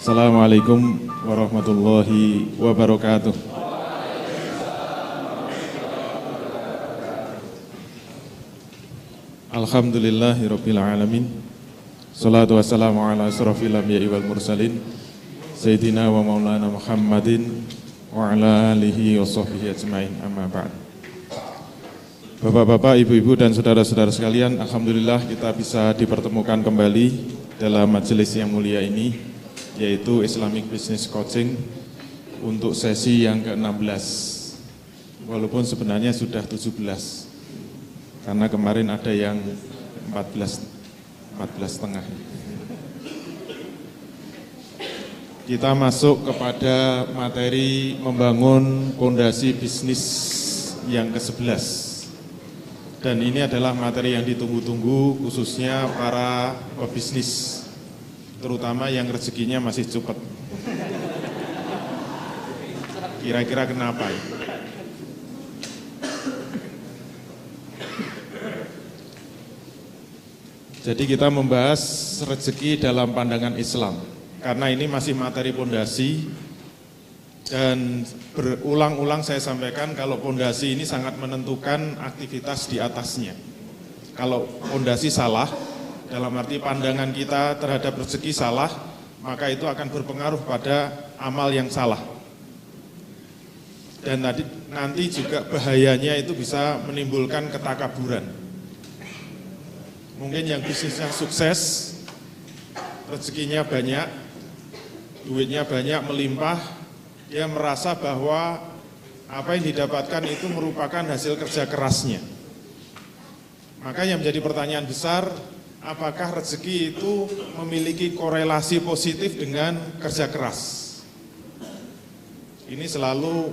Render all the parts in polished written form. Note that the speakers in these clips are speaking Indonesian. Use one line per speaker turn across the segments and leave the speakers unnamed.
Assalamualaikum warahmatullahi wabarakatuh. Alhamdulillahirabbil alamin. Shalatu wassalamu ala asrofil anbiya'i wal mursalin Sayyidina wa maulana Muhammadin wa ala alihi wa sahbihi ajma'in, amma ba'd. Bapak-bapak, ibu-ibu dan saudara-saudara sekalian, alhamdulillah kita bisa dipertemukan kembali dalam majelis yang mulia ini, yaitu Islamic Business Coaching untuk sesi yang ke-16. Walaupun sebenarnya sudah 17. Karena kemarin ada yang 14 setengah. Kita masuk kepada materi membangun fondasi bisnis yang ke-11. Dan ini adalah materi yang ditunggu-tunggu khususnya para pebisnis, terutama yang rezekinya masih cepat. Kira-kira kenapa ya? Jadi kita membahas rezeki dalam pandangan Islam, karena ini masih materi pondasi, dan berulang-ulang saya sampaikan kalau pondasi ini sangat menentukan aktivitas di atasnya. Kalau pondasi salah, dalam arti pandangan kita terhadap rezeki salah, maka itu akan berpengaruh pada amal yang salah. Dan nanti juga bahayanya itu bisa menimbulkan ketakaburan. Mungkin yang bisnisnya sukses, rezekinya banyak, duitnya banyak, melimpah, dia merasa bahwa apa yang didapatkan itu merupakan hasil kerja kerasnya. Maka yang menjadi pertanyaan besar, apakah rezeki itu memiliki korelasi positif dengan kerja keras? Ini selalu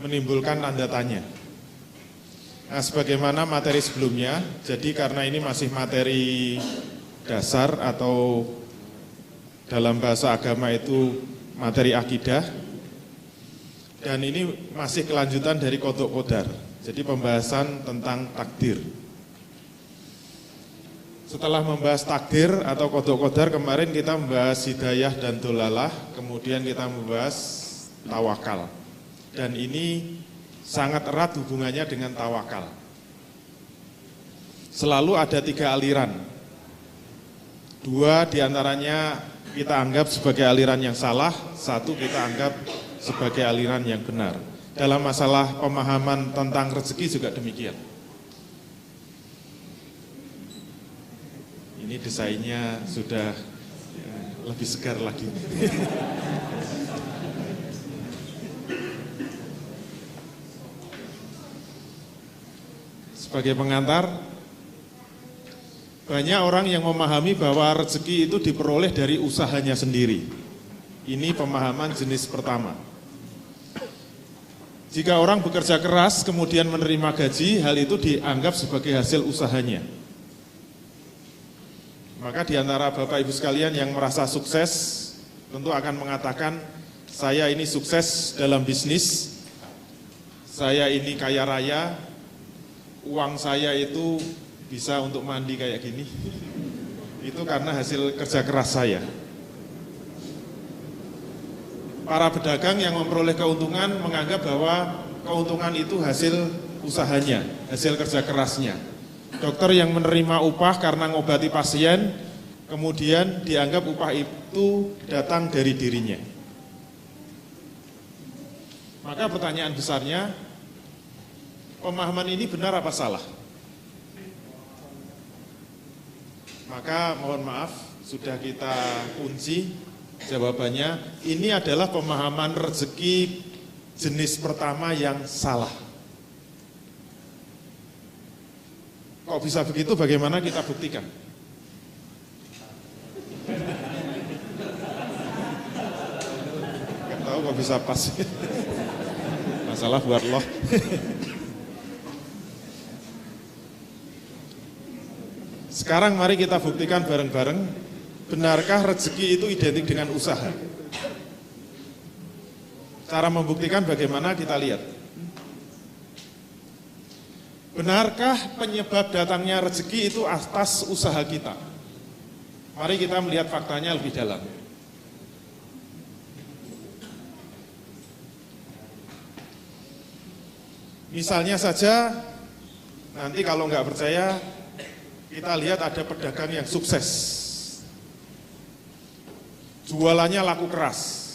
menimbulkan tanda tanya. Nah, sebagaimana materi sebelumnya, jadi karena ini masih materi dasar atau dalam bahasa agama itu materi akidah, dan ini masih kelanjutan dari Qadha Qadar, jadi pembahasan tentang takdir. Setelah membahas takdir atau Qadha Qadar, kemarin kita membahas hidayah dan dolalah, kemudian kita membahas tawakal. Dan ini sangat erat hubungannya dengan tawakal. Selalu ada 3 aliran. 2 diantaranya kita anggap sebagai aliran yang salah, 1 kita anggap sebagai aliran yang benar. Dalam masalah pemahaman tentang rezeki juga demikian. Ini desainnya sudah lebih segar lagi. Sebagai pengantar, banyak orang yang memahami bahwa rezeki itu diperoleh dari usahanya sendiri. Ini pemahaman jenis pertama. Jika orang bekerja keras kemudian menerima gaji, hal itu dianggap sebagai hasil usahanya. Maka di antara Bapak Ibu sekalian yang merasa sukses, tentu akan mengatakan, saya ini sukses dalam bisnis, saya ini kaya raya, uang saya itu bisa untuk mandi kayak gini, itu karena hasil kerja keras saya. Para pedagang yang memperoleh keuntungan menganggap bahwa keuntungan itu hasil usahanya, hasil kerja kerasnya. Dokter yang menerima upah karena ngobati pasien, kemudian dianggap upah itu datang dari dirinya. Maka pertanyaan besarnya, pemahaman ini benar apa salah? Maka mohon maaf, sudah kita kunci jawabannya. Ini adalah pemahaman rezeki jenis pertama yang salah. Kok bisa begitu? Bagaimana kita buktikan? Gak tahu kok bisa pas. Masalah buat loh. Sekarang mari kita buktikan bareng-bareng, benarkah rezeki itu identik dengan usaha? Cara membuktikan bagaimana kita lihat. Benarkah penyebab datangnya rezeki itu atas usaha kita? Mari kita melihat faktanya lebih dalam. Misalnya saja, nanti kalau nggak percaya, kita lihat ada pedagang yang sukses. Jualannya laku keras,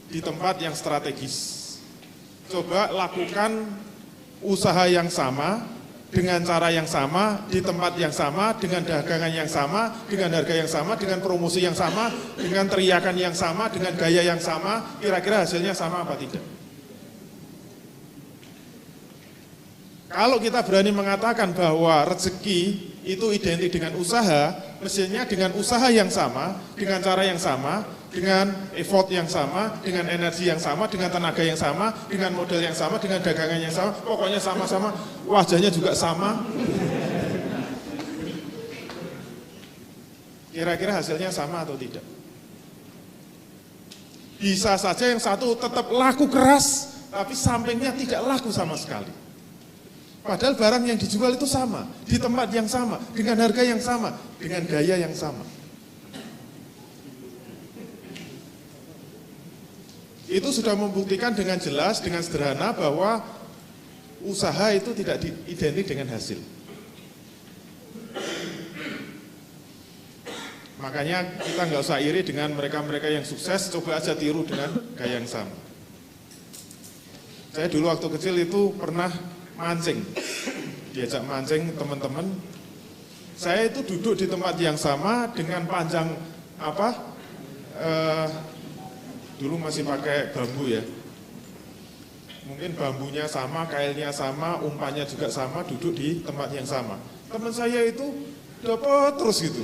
di tempat yang strategis. Coba lakukan usaha yang sama, dengan cara yang sama, di tempat yang sama, dengan dagangan yang sama, dengan harga yang sama, dengan promosi yang sama, dengan teriakan yang sama, dengan gaya yang sama, kira-kira hasilnya sama apa tidak? Kalau kita berani mengatakan bahwa rezeki itu identik dengan usaha, mestinya dengan usaha yang sama, dengan cara yang sama, dengan effort yang sama, dengan energi yang sama, dengan tenaga yang sama, dengan modal yang sama, dengan dagangan yang sama, pokoknya sama-sama, wajahnya juga sama. Kira-kira hasilnya sama atau tidak? Bisa saja yang satu tetap laku keras, tapi sampingnya tidak laku sama sekali. Padahal barang yang dijual itu sama, di tempat yang sama, dengan harga yang sama, dengan gaya yang sama. Itu sudah membuktikan dengan jelas, dengan sederhana bahwa usaha itu tidak identik dengan hasil. Makanya kita nggak usah iri dengan mereka-mereka yang sukses, coba aja tiru dengan gaya yang sama. Saya dulu waktu kecil itu pernah mancing, diajak mancing teman-teman. Saya itu duduk di tempat yang sama dengan panjang dulu masih pakai bambu ya. Mungkin bambunya sama, kailnya sama, umpannya juga sama, duduk di tempat yang sama. Teman saya itu dapat terus gitu.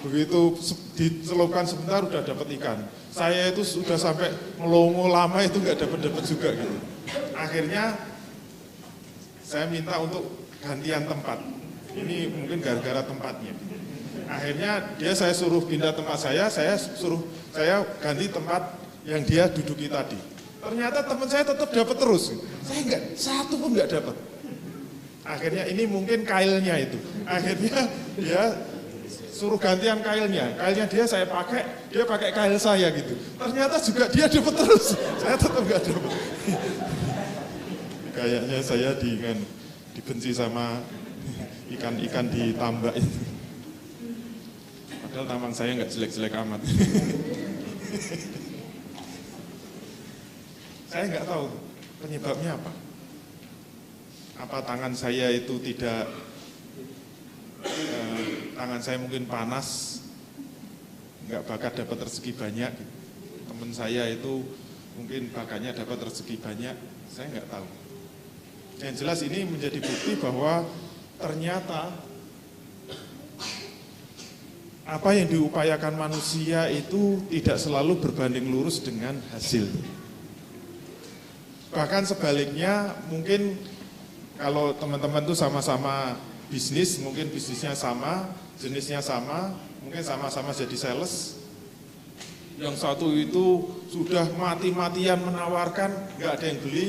Begitu dicelupkan sebentar udah dapat ikan. Saya itu sudah sampai melongo lama itu nggak dapat juga gitu. Akhirnya saya minta untuk gantian tempat. Ini mungkin gara-gara tempatnya. Akhirnya saya suruh pindah tempat saya ganti tempat yang dia duduki tadi. Ternyata teman saya tetap dapat terus. Saya enggak, satu pun enggak dapat. Akhirnya ini mungkin kailnya itu. Akhirnya dia suruh gantian kailnya. Kailnya dia pakai kail saya gitu. Ternyata juga dia dapat terus. Saya tetap enggak dapat. Kayaknya saya dibenci sama ikan-ikan di tambak itu. Padahal taman saya nggak jelek-jelek amat. Saya nggak tahu penyebabnya apa. Apa tangan saya itu tidak, tangan saya mungkin panas, nggak bakat dapat rezeki banyak. Teman saya itu mungkin bakatnya dapat rezeki banyak, saya nggak tahu. Yang jelas ini menjadi bukti bahwa ternyata apa yang diupayakan manusia itu tidak selalu berbanding lurus dengan hasil. Bahkan sebaliknya, mungkin kalau teman-teman itu sama-sama bisnis, mungkin bisnisnya sama, jenisnya sama, mungkin sama-sama jadi sales. Yang satu itu sudah mati-matian menawarkan, nggak ada yang beli.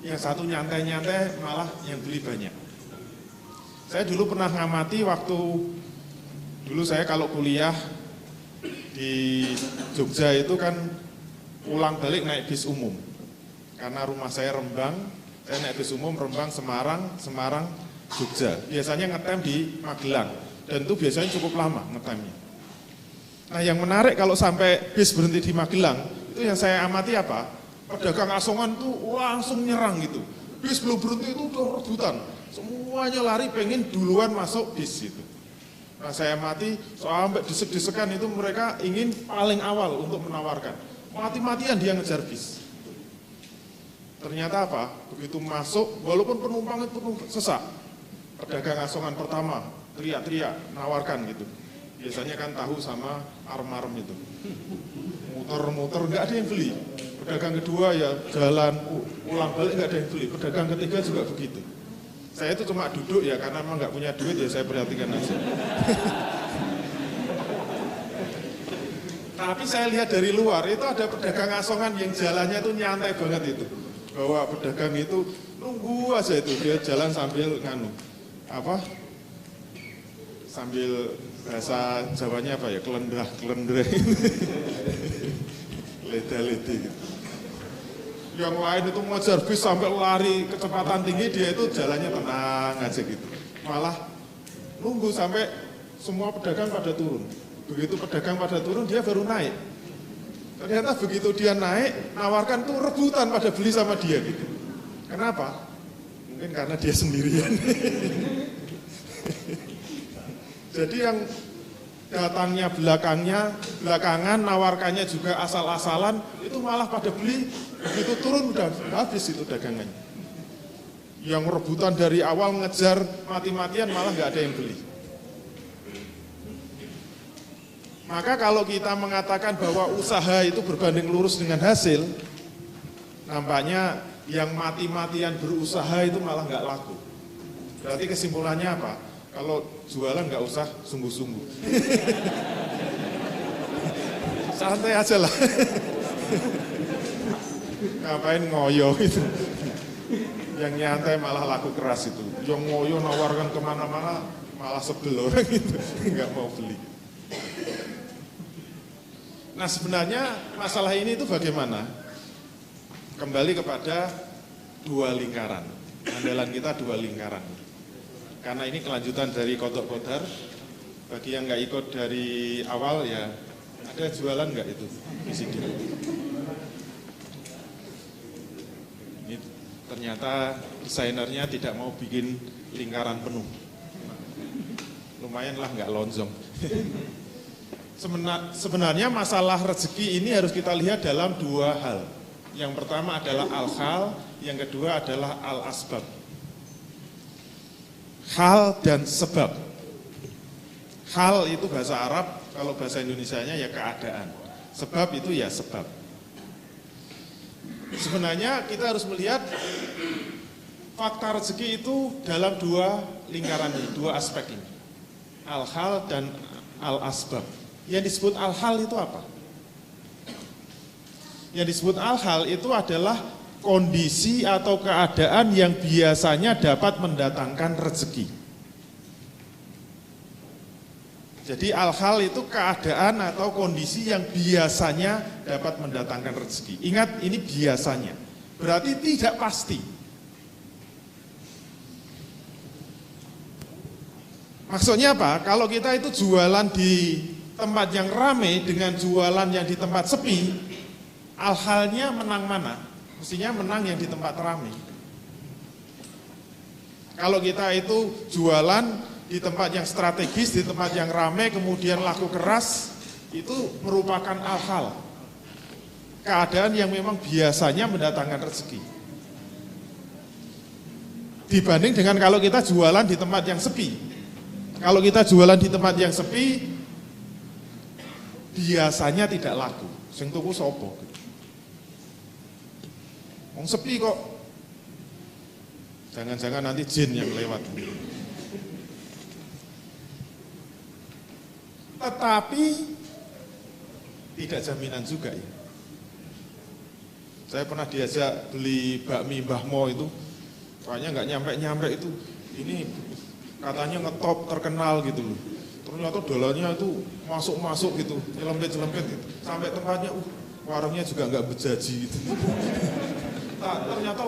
Yang satu nyantai-nyantai malah yang beli banyak. Saya dulu pernah ngamati waktu dulu saya kalau kuliah di Jogja itu kan pulang balik naik bis umum. Karena rumah saya Rembang, saya naik bis umum Rembang, Semarang, Jogja. Biasanya ngetem di Magelang dan itu biasanya cukup lama ngetemnya. Nah yang menarik kalau sampai bis berhenti di Magelang, itu yang saya amati apa? Pedagang asongan tuh langsung nyerang gitu. Bis belum berhenti itu udah rebutan. Semuanya lari pengen duluan masuk bis itu. Nah saya mati sampai desek-desekan itu mereka ingin paling awal untuk menawarkan. Mati-matian dia ngejar bis. Ternyata apa? Begitu masuk, walaupun penumpang itu sesak. Pedagang asongan pertama teriak-teriak, nawarkan gitu. Biasanya kan tahu sama arem-arem itu. Muter-muter nggak ada yang beli. Pedagang kedua ya jalan ulang balik nggak ada yang beli. Pedagang ketiga juga begitu. Saya itu cuma duduk ya karena memang nggak punya duit ya saya perhatikan aja. Tapi saya lihat dari luar itu ada pedagang asongan yang jalannya itu nyantai banget itu. Bahwa pedagang itu nunggu aja itu dia jalan sambil sambil bahasa Jawanya apa ya, kelendrah leda-lede gitu. Yang lain itu ngejar bis sampai lari kecepatan tinggi, dia itu jalannya tenang aja gitu. Malah nunggu sampai semua pedagang pada turun. Begitu pedagang pada turun, dia baru naik. Ternyata begitu dia naik, nawarkan tuh rebutan pada beli sama dia gitu. Kenapa? Mungkin karena dia sendirian. Jadi yang datangnya belakangan, nawarkannya juga asal-asalan, itu malah pada beli, begitu turun udah habis itu dagangannya. Yang rebutan dari awal ngejar mati-matian malah nggak ada yang beli. Maka kalau kita mengatakan bahwa usaha itu berbanding lurus dengan hasil, nampaknya yang mati-matian berusaha itu malah nggak laku. Berarti kesimpulannya apa? Kalau jualan nggak usah sungguh-sungguh. Santai aja lah. Ngapain ngoyo itu. Yang nyantai malah laku keras itu. Yang ngoyo nawarkan kemana-mana malah sebel orang itu. Nggak mau beli. Nah sebenarnya masalah ini itu bagaimana? Kembali kepada dua lingkaran. Andalan kita dua lingkaran. Karena ini kelanjutan dari Kodok Kodar. Bagi yang nggak ikut dari awal ya, ada jualan nggak itu di sini? Ini ternyata desainernya tidak mau bikin lingkaran penuh. Lumayan lah nggak lonjong. Sebenarnya masalah rezeki ini harus kita lihat dalam dua hal. Yang pertama adalah al-hal, yang kedua adalah al-asbab. Hal dan sebab. Hal itu bahasa Arab, kalau bahasa Indonesianya ya keadaan. Sebab itu ya sebab. Sebenarnya kita harus melihat fakta rezeki itu dalam dua lingkaran ini, dua aspek ini. Al-hal dan al-asbab. Yang disebut al-hal itu apa? Yang disebut al-hal itu adalah kondisi atau keadaan yang biasanya dapat mendatangkan rezeki. Jadi al-hal itu keadaan atau kondisi yang biasanya dapat mendatangkan rezeki. Ingat, ini biasanya. Berarti tidak pasti. Maksudnya apa? Kalau kita itu jualan di tempat yang ramai dengan jualan yang di tempat sepi, al-halnya menang mana? Mestinya menang yang di tempat ramai. Kalau kita itu jualan di tempat yang strategis, di tempat yang ramai, kemudian laku keras, itu merupakan al-hal. Keadaan yang memang biasanya mendatangkan rezeki. Dibanding dengan kalau kita jualan di tempat yang sepi. Kalau kita jualan di tempat yang sepi, biasanya tidak laku. Sing tuku sopo. Wong sepi kok. Jangan-jangan nanti jin yang lewat. Tetapi tidak jaminan juga ya. Saya pernah diajak beli bakmi Mbah Mo itu, kayaknya nggak nyampe-nyampe itu. Ini katanya ngetop terkenal gitu loh. Ternyata dolarnya itu masuk-masuk gitu, nyelempet-nyelempet gitu. Sampai tempatnya, warungnya juga nggak bejaji gitu. Ternyata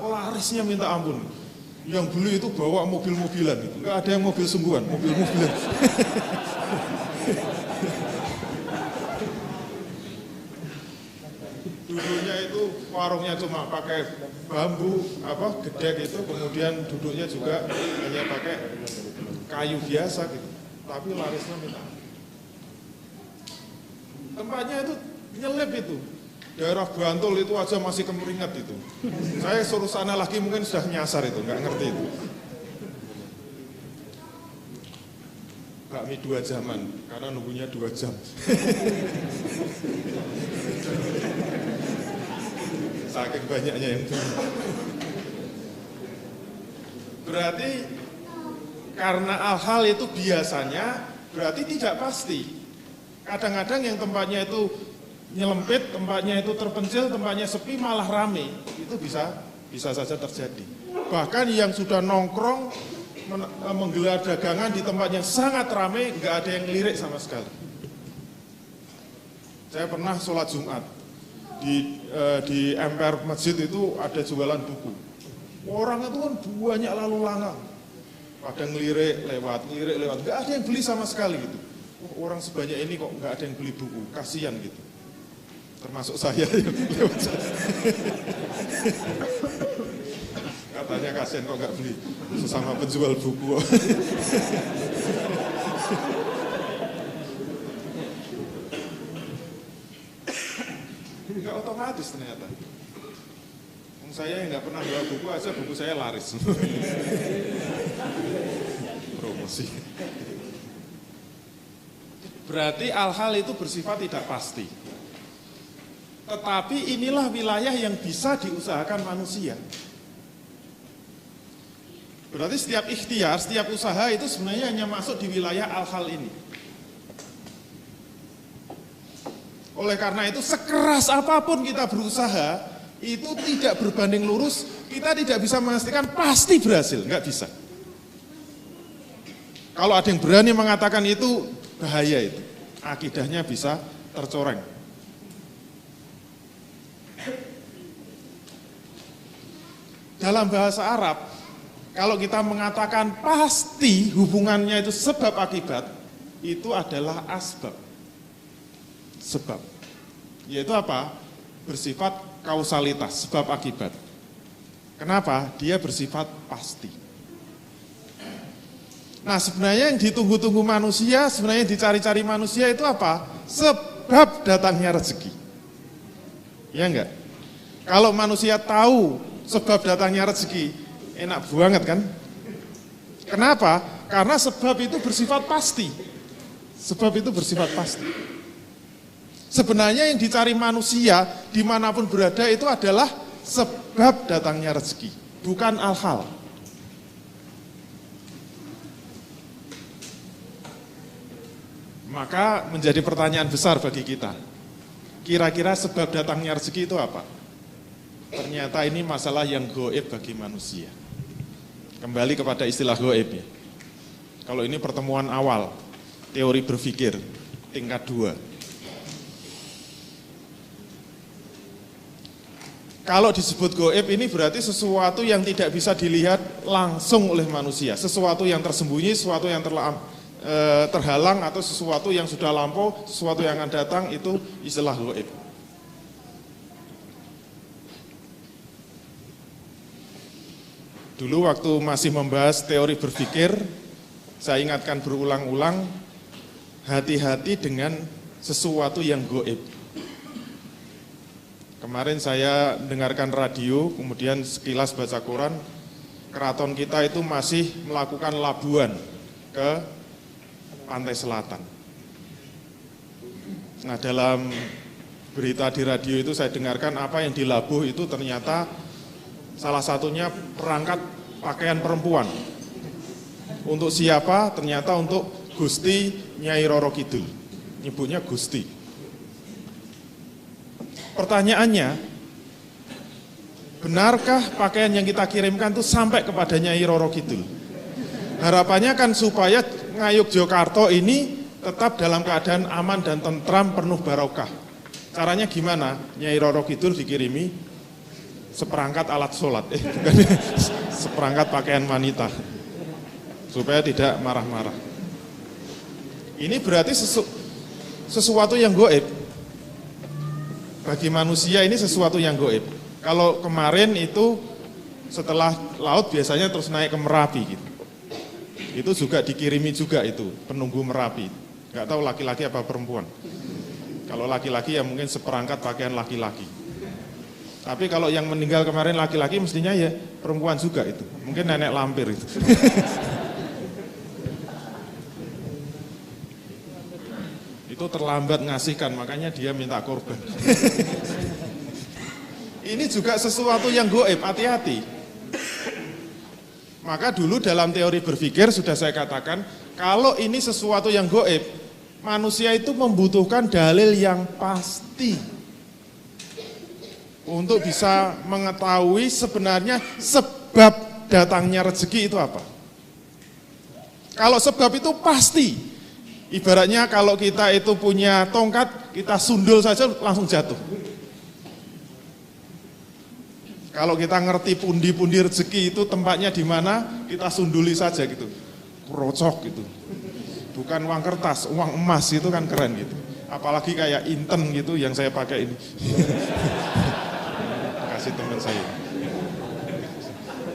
larisnya minta ampun. Yang beli itu bawa mobil-mobilan gitu. Nggak ada yang mobil sungguhan, mobil-mobilan. Duduknya itu warungnya cuma pakai bambu gedek itu, kemudian duduknya juga hanya pakai kayu biasa gitu. Tapi larisnya minta. Tempatnya itu nyelip itu. Daerah Bantul itu aja masih kemeringat itu. Saya suruh sana lagi mungkin sudah nyasar itu, nggak ngerti itu. Bakmi 2 jaman, karena nunggunya 2 jam. Saking banyaknya yang beli. Berarti karena hal-hal itu biasanya berarti tidak pasti. Kadang-kadang yang tempatnya itu nyelempit, tempatnya itu terpencil, tempatnya sepi malah rame. Itu bisa saja terjadi. Bahkan yang sudah nongkrong menggelar dagangan di tempat yang sangat ramai, nggak ada yang lirik sama sekali. Saya pernah sholat Jumat di emper masjid itu ada jualan buku. Orang itu kan banyak lalu lalang, pada ngelirik lewat, nggak ada yang beli sama sekali gitu. Orang sebanyak ini kok nggak ada yang beli buku, kasihan gitu. Termasuk saya yang lewat. Katanya kasihan kok nggak beli, sesama penjual buku. Nggak otomatis ternyata. Saya yang nggak pernah jual buku aja, buku saya laris. Promosi. Berarti hal-hal itu bersifat tidak pasti. Tetapi inilah wilayah yang bisa diusahakan manusia. Berarti setiap ikhtiar, setiap usaha itu sebenarnya hanya masuk di wilayah hal-hal ini. Oleh karena itu sekeras apapun kita berusaha, itu tidak berbanding lurus, kita tidak bisa memastikan pasti berhasil, nggak bisa. Kalau ada yang berani mengatakan itu, bahaya itu. Akidahnya bisa tercoreng. Dalam bahasa Arab, kalau kita mengatakan pasti hubungannya itu sebab akibat, itu adalah asbab. Sebab. Yaitu apa? Bersifat kausalitas, sebab akibat. Kenapa? Dia bersifat pasti. Nah, sebenarnya yang ditunggu-tunggu manusia, sebenarnya yang dicari-cari manusia itu apa? Sebab datangnya rezeki. Ya enggak? Kalau manusia tahu sebab datangnya rezeki, enak banget kan? Kenapa? Karena sebab itu bersifat pasti. Sebab itu bersifat pasti. Sebenarnya yang dicari manusia dimanapun berada itu adalah sebab datangnya rezeki, bukan hal-hal. Maka menjadi pertanyaan besar bagi kita. Kira-kira sebab datangnya rezeki itu apa? Ternyata ini masalah yang gaib bagi manusia. Kembali kepada istilah gaib ya. Kalau ini pertemuan awal, teori berpikir, tingkat 2. Kalau disebut gaib ini berarti sesuatu yang tidak bisa dilihat langsung oleh manusia. Sesuatu yang tersembunyi, sesuatu yang terhalang atau sesuatu yang sudah lampau, sesuatu yang akan datang, itu istilah gaib. Dulu waktu masih membahas teori berpikir, saya ingatkan berulang-ulang, hati-hati dengan sesuatu yang gaib. Kemarin saya dengarkan radio, kemudian sekilas baca Quran, keraton kita itu masih melakukan labuan ke pantai selatan. Nah, dalam berita di radio itu saya dengarkan apa yang dilabuh itu ternyata salah satunya perangkat pakaian perempuan. Untuk siapa? Ternyata untuk Gusti Nyai Roro Kidul. Nyebutnya Gusti. Pertanyaannya, benarkah pakaian yang kita kirimkan itu sampai kepada Nyai Roro Kidul? Harapannya kan supaya Ngayuk Jogarta ini tetap dalam keadaan aman dan tentram penuh barokah. Caranya gimana? Nyai Roro Kidul dikirimi seperangkat alat sholat, bukan seperangkat pakaian wanita, supaya tidak marah-marah. Ini berarti sesuatu yang gaib. Bagi manusia ini sesuatu yang gaib. Kalau kemarin itu setelah laut biasanya terus naik ke Merapi gitu. Itu juga dikirimi juga itu, penunggu Merapi. Nggak tahu laki-laki apa perempuan. Kalau laki-laki ya mungkin seperangkat pakaian laki-laki. Tapi kalau yang meninggal kemarin laki-laki mestinya ya perempuan juga itu. Mungkin nenek lampir itu. Itu terlambat ngasihkan, makanya dia minta korban. Ini juga sesuatu yang gaib, hati-hati. Maka dulu dalam teori berpikir sudah saya katakan, kalau ini sesuatu yang gaib, manusia itu membutuhkan dalil yang pasti untuk bisa mengetahui sebenarnya sebab datangnya rezeki itu apa. Kalau sebab itu pasti, ibaratnya kalau kita itu punya tongkat, kita sundul saja langsung jatuh. Kalau kita ngerti pundi-pundi rezeki itu tempatnya di mana, kita sunduli saja gitu. Rocok gitu. Bukan uang kertas, uang emas itu kan keren gitu. Apalagi kayak Inten gitu yang saya pakai ini. Kasih teman saya.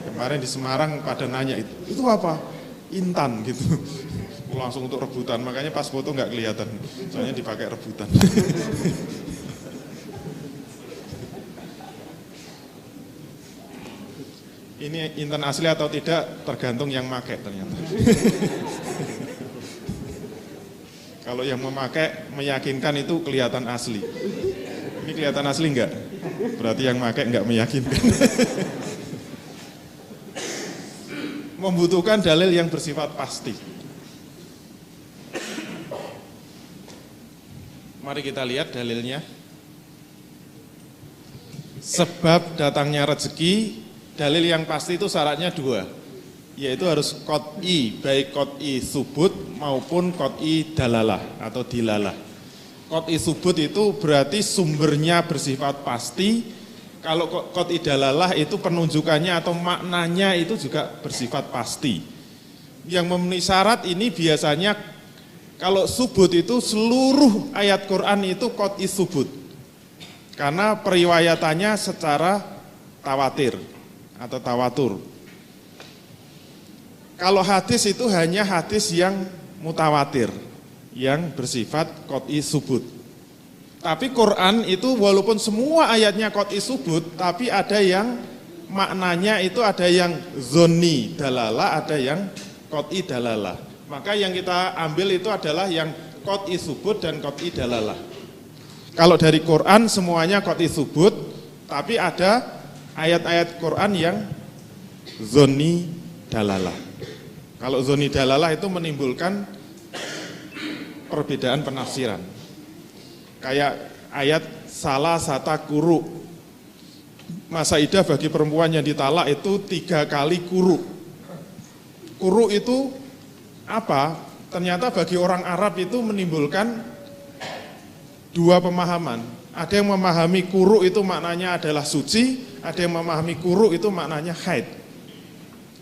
Kemarin di Semarang pada nanya itu apa? Intan gitu. Langsung untuk rebutan, makanya pas foto nggak kelihatan. Soalnya dipakai rebutan. Ini Intan asli atau tidak tergantung yang pakai ternyata. Kalau yang memakai meyakinkan itu kelihatan asli. Ini kelihatan asli enggak? Berarti yang pakai enggak meyakinkan. Membutuhkan dalil yang bersifat pasti. Mari kita lihat dalilnya. Sebab datangnya rezeki, dalil yang pasti itu syaratnya dua, yaitu harus qot'i, baik qot'i subut maupun qot'i dalalah atau dilalah. Qot'i subut itu berarti sumbernya bersifat pasti, kalau qot'i dalalah itu penunjukannya atau maknanya itu juga bersifat pasti. Yang memenuhi syarat ini biasanya kalau subut itu seluruh ayat Quran itu qot'i subut, karena periwayatannya secara tawatir atau tawatur. Kalau hadis itu hanya hadis yang mutawatir, yang bersifat qot'i subut. Tapi Quran itu walaupun semua ayatnya qot'i subut, tapi ada yang maknanya itu ada yang zonni dalalah, ada yang qot'i dalalah. Maka yang kita ambil itu adalah yang qot'i subut dan qot'i dalalah. Kalau dari Quran semuanya qot'i subut, tapi ada ayat-ayat Quran yang zonni dalalah. Kalau zonni dalalah itu menimbulkan perbedaan penafsiran. Kayak ayat salah sata kuru. Masa idah bagi perempuan yang ditalak itu 3 kali kuru. Kuru itu apa? Ternyata bagi orang Arab itu menimbulkan 2 pemahaman. Ada yang memahami kuru itu maknanya adalah suci, ada yang memahami kuru itu maknanya haid.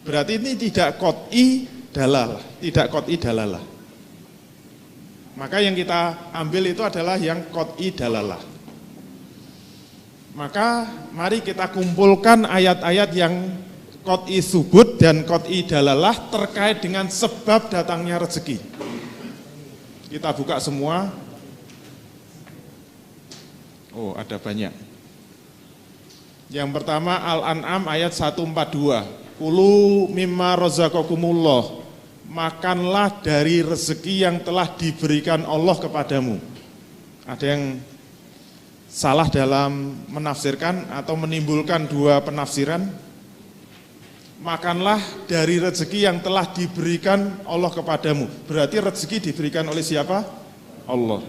Berarti ini tidak qot'i dalalah, tidak qot'i dalalah. Maka yang kita ambil itu adalah yang qot'i dalalah. Maka mari kita kumpulkan ayat-ayat yang qot'i subut dan qot'i dalalah terkait dengan sebab datangnya rezeki. Kita buka semua. Oh, ada banyak. Yang pertama Al-An'am ayat 142. Kulu mimma razaqakumullah. Makanlah dari rezeki yang telah diberikan Allah kepadamu. Ada yang salah dalam menafsirkan atau menimbulkan 2 penafsiran. Makanlah dari rezeki yang telah diberikan Allah kepadamu. Berarti rezeki diberikan oleh siapa? Allah.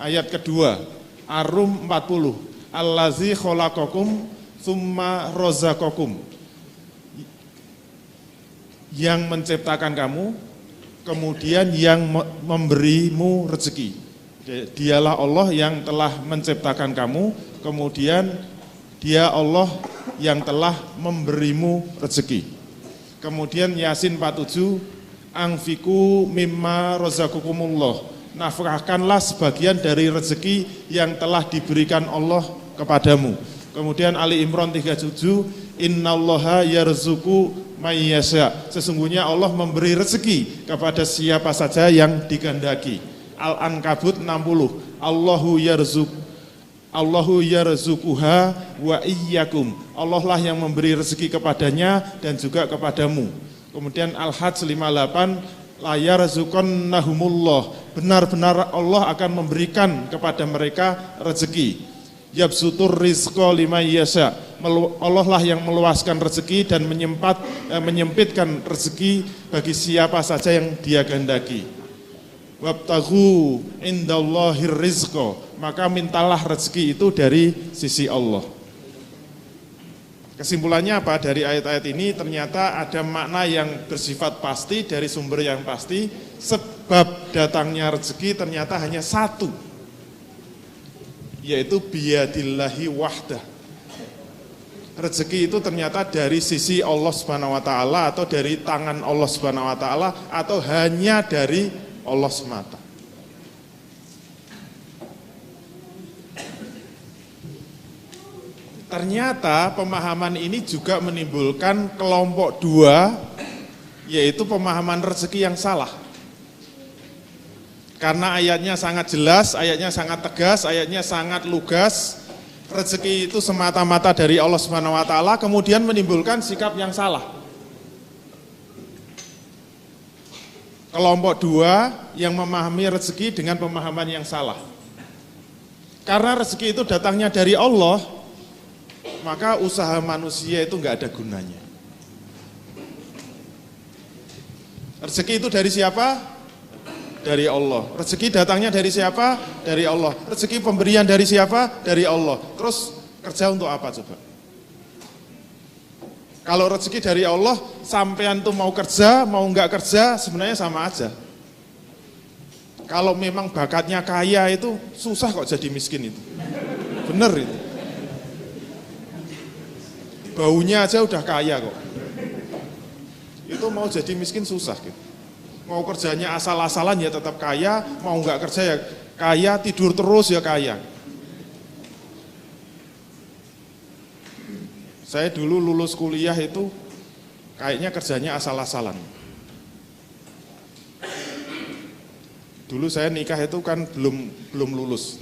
Ayat kedua, Ar-Rum 40. Allazi khalaqakum tsumma razaqakum. Yang menciptakan kamu, kemudian yang memberimu rezeki. Dialah Allah yang telah menciptakan kamu, kemudian Dia Allah yang telah memberimu rezeki. Kemudian Yasin 47, Angfiku mimma razaqakumullah. Nafkahkanlah sebagian dari rezeki yang telah diberikan Allah kepadamu. Kemudian Ali Imran 37, Innallaha yarzuqu may yasha. Sesungguhnya Allah memberi rezeki kepada siapa saja yang dikehendaki. Al-Ankabut 60, Allahu yarzuquha wa iyyakum. Allah lah yang memberi rezeki kepadanya dan juga kepadamu. Kemudian Al-Hajj 58, la yarzuqannahumullah. Benar-benar Allah akan memberikan kepada mereka rezeki. Yabsutur rizqa liman yasha. Allah lah yang meluaskan rezeki dan menyempitkan rezeki bagi siapa saja yang Dia kehendaki. Wabtaghu indallahir rizqa, maka mintalah rezeki itu dari sisi Allah. Kesimpulannya apa dari ayat-ayat ini? Ternyata ada makna yang bersifat pasti dari sumber yang pasti. Sebab datangnya rezeki ternyata hanya satu, yaitu biyadillahi wahdah. rezeki itu ternyata dari sisi Allah Subhanahu wa taala atau dari tangan Allah Subhanahu wa taala atau hanya dari Allah semata. Ternyata pemahaman ini juga menimbulkan kelompok dua, yaitu pemahaman rezeki yang salah. Karena ayatnya sangat jelas, ayatnya sangat tegas, ayatnya sangat lugas, rezeki itu semata-mata dari Allah Subhanahu wa taala, kemudian menimbulkan sikap yang salah. Kelompok dua yang memahami rezeki dengan pemahaman yang salah. Karena rezeki itu datangnya dari Allah, maka usaha manusia itu enggak ada gunanya. Rezeki itu dari siapa? Dari Allah. Rezeki datangnya dari siapa? Dari Allah. Rezeki pemberian dari siapa? Dari Allah. Terus kerja untuk apa coba? Kalau rezeki dari Allah, sampean tuh mau kerja, mau enggak kerja, sebenarnya sama aja. Kalau memang bakatnya kaya itu, susah kok jadi miskin itu. Bener itu. Baunya aja udah kaya kok. Itu mau jadi miskin susah gitu. Mau kerjanya asal-asalan ya tetap kaya, mau enggak kerja ya kaya, tidur terus ya kaya. Saya dulu lulus kuliah itu kayaknya kerjanya asal-asalan. Dulu saya nikah itu kan belum lulus.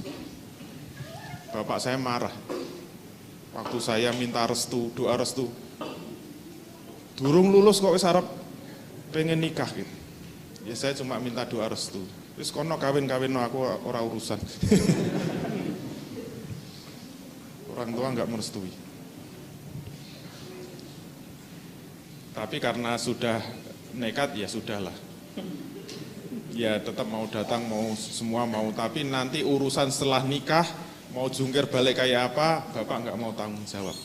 Bapak saya marah. Waktu saya minta restu, doa restu. Durung lulus kok wis arep pengen nikah gitu. Ya saya cuma minta doa restu. Wis kono kawin-kawin aku ora urusan. Orang tua enggak merestui. Tapi karena sudah nekat ya sudahlah. Ya tetap mau datang, mau semua mau. Tapi nanti urusan setelah nikah, mau jungkir balik kayak apa, Bapak nggak mau tanggung jawab.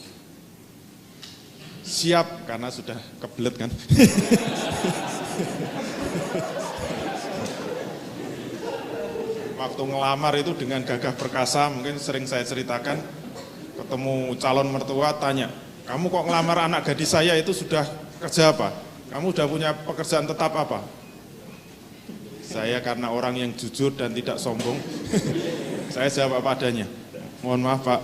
Siap, karena sudah kebelet kan. Waktu ngelamar itu dengan gagah perkasa, mungkin sering saya ceritakan, ketemu calon mertua tanya, kamu kok ngelamar anak gadis saya itu sudah kerja apa? Kamu udah punya pekerjaan tetap apa? Saya karena orang yang jujur dan tidak sombong, saya jawab apa adanya. Mohon maaf Pak,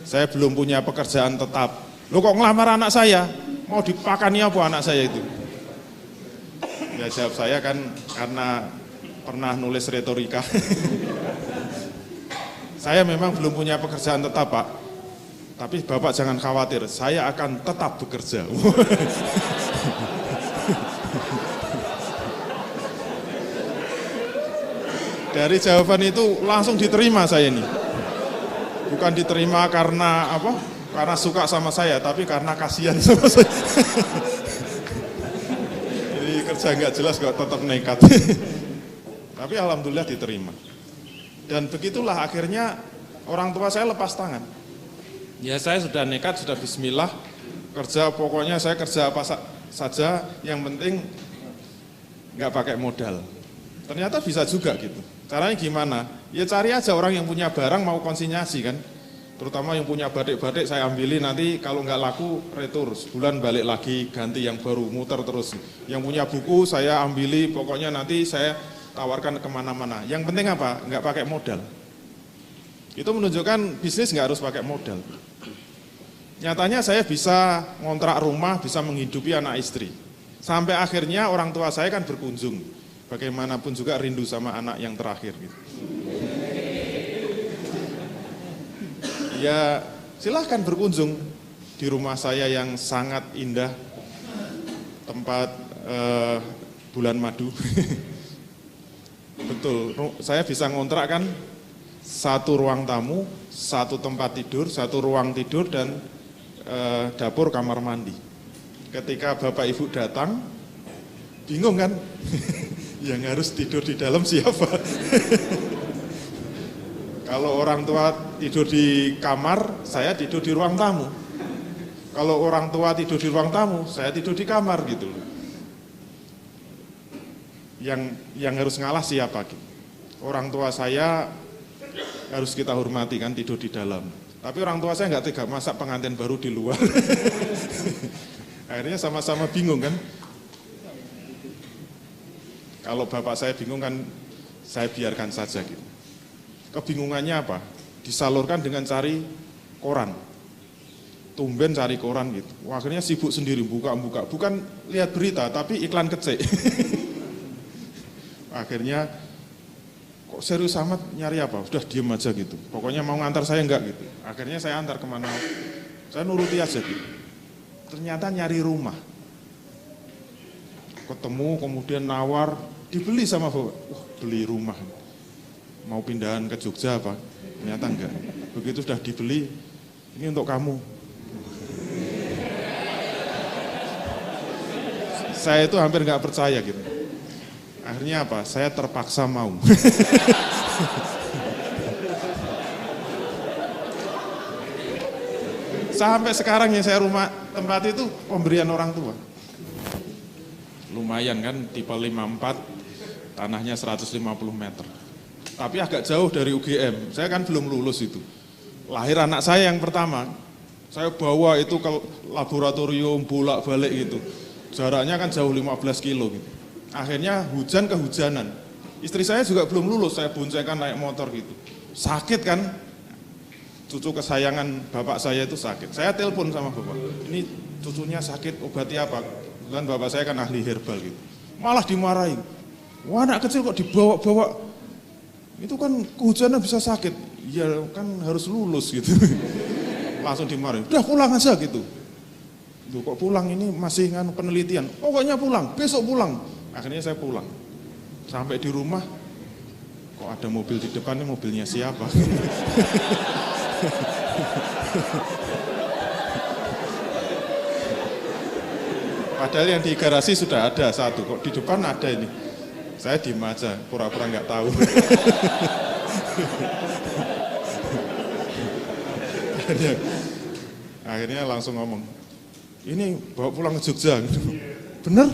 saya belum punya pekerjaan tetap. Lo kok ngelamar anak saya? Mau dipakani apa anak saya itu? Ya jawab saya kan karena pernah nulis retorika. Saya memang belum punya pekerjaan tetap Pak. Tapi Bapak jangan khawatir, saya akan tetap bekerja. Dari jawaban itu langsung diterima saya ini. Bukan diterima karena apa? Karena suka sama saya, tapi karena kasihan sama saya. Jadi kerja nggak jelas kok tetap nekat. Tapi alhamdulillah diterima. Dan begitulah akhirnya orang tua saya lepas tangan. Ya saya sudah nekat, sudah bismillah, kerja pokoknya saya kerja apa saja, yang penting nggak pakai modal. Ternyata bisa juga gitu. Caranya gimana? Ya cari aja orang yang punya barang mau konsinyasi kan. Terutama yang punya batik-batik saya ambilin, nanti kalau nggak laku retur, sebulan balik lagi ganti yang baru, muter terus. Yang punya buku saya ambili, pokoknya nanti saya tawarkan kemana-mana. Yang penting apa? Nggak pakai modal. Itu menunjukkan bisnis nggak harus pakai modal. Nyatanya saya bisa ngontrak rumah, bisa menghidupi anak istri. Sampai akhirnya orang tua saya kan berkunjung. Bagaimanapun juga rindu sama anak yang terakhir gitu. Ya silahkan berkunjung di rumah saya yang sangat indah, tempat bulan madu. Betul, saya bisa ngontrak kan satu ruang tamu, satu tempat tidur, satu ruang tidur dan dapur kamar mandi. Ketika bapak ibu datang, bingung kan? Yang harus tidur di dalam siapa? Kalau orang tua tidur di kamar, saya tidur di ruang tamu. Kalau orang tua tidur di ruang tamu, saya tidur di kamar gitu loh. Yang harus ngalah siapa? Orang tua saya harus kita hormati kan, tidur di dalam. Tapi orang tua saya nggak tega masak pengantin baru di luar. Akhirnya sama-sama bingung kan. Kalau bapak saya bingung kan, saya biarkan saja gitu. Kebingungannya apa? Disalurkan dengan cari koran. Tumben cari koran gitu. Akhirnya sibuk sendiri buka-buka. Bukan lihat berita, tapi iklan kecil. Akhirnya kok serius amat nyari apa? Udah diem aja gitu. Pokoknya mau ngantar saya enggak gitu. Akhirnya saya antar kemana. Saya nuruti aja gitu. Ternyata nyari rumah. Ketemu kemudian nawar, dibeli sama bapak. Wah, beli rumah. Mau pindahan ke Jogja apa? Ternyata enggak. Begitu sudah dibeli, ini untuk kamu. Saya itu hampir enggak percaya gitu. Akhirnya apa? Saya terpaksa mau. Sampai sekarang yang saya rumah tempat itu pemberian orang tua. Lumayan kan, tipe 54, tanahnya 150 meter. Tapi agak jauh dari UGM, saya kan belum lulus itu. Lahir anak saya yang pertama, saya bawa itu ke laboratorium, bolak-balik gitu. Jaraknya kan jauh 15 kilo gitu. Akhirnya hujan kehujanan. Istri saya juga belum lulus, saya boncengkan naik motor gitu. Sakit kan, cucu kesayangan bapak saya itu sakit. Saya telepon sama bapak, ini cucunya sakit, obati apa? Dan bapak saya kan ahli herbal gitu. Malah dimarahin. Wah, anak kecil kok dibawa-bawa, itu kan kehujanan bisa sakit. Ya kan harus lulus gitu. Langsung dimarahin, udah pulang aja gitu. Duh, kok pulang, ini masih kan penelitian. Pokoknya pulang, besok pulang. Akhirnya saya pulang. Sampai di rumah, kok ada mobil di depan, ini mobilnya siapa? Padahal yang di garasi sudah ada satu, kok di depan ada ini. Saya diem aja, pura-pura nggak tahu. Akhirnya langsung ngomong, ini bawa pulang ke Jogja. Bener?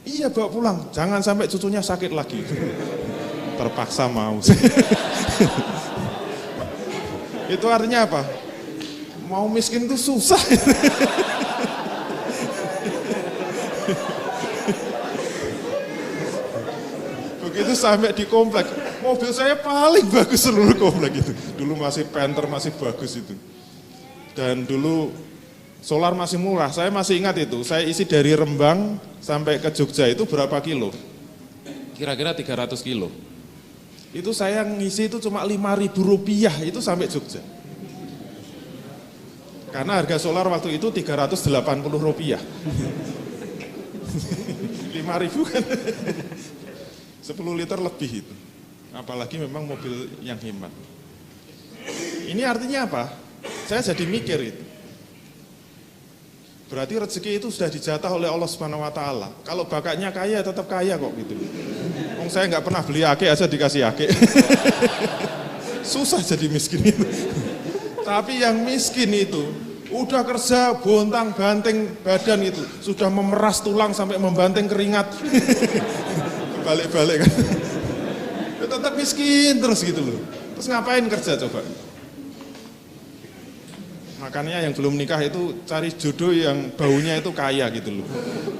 Iya bawa pulang, jangan sampai cucunya sakit lagi. Terpaksa mau. Itu artinya apa? Mau miskin itu susah. Begitu sampai di komplek, mobil saya paling bagus seluruh komplek itu. Dulu masih Panther, masih bagus itu. Dan dulu solar masih murah, saya masih ingat itu. Saya isi dari Rembang sampai ke Jogja itu berapa kilo? Kira-kira 300 kilo. Itu saya ngisi itu cuma Rp5.000 itu sampai Jogja. Karena harga solar waktu itu Rp380. 5.000 kan. 10 liter lebih itu. Apalagi memang mobil yang hemat. Ini artinya apa? Saya jadi mikir itu. Berarti rezeki itu sudah dijatah oleh Allah Subhanahu wa taala. Kalau bakatnya kaya tetap kaya kok gitu. Wong saya nggak pernah beli ake aja dikasih ake. Susah jadi miskin itu. Tapi yang miskin itu udah kerja bontang-banting badan itu, sudah memeras tulang sampai membanting keringat. Balik-balik kan. Tetap miskin terus gitu loh. Terus ngapain kerja coba? Makanya yang belum nikah itu cari jodoh yang baunya itu kaya gitu loh.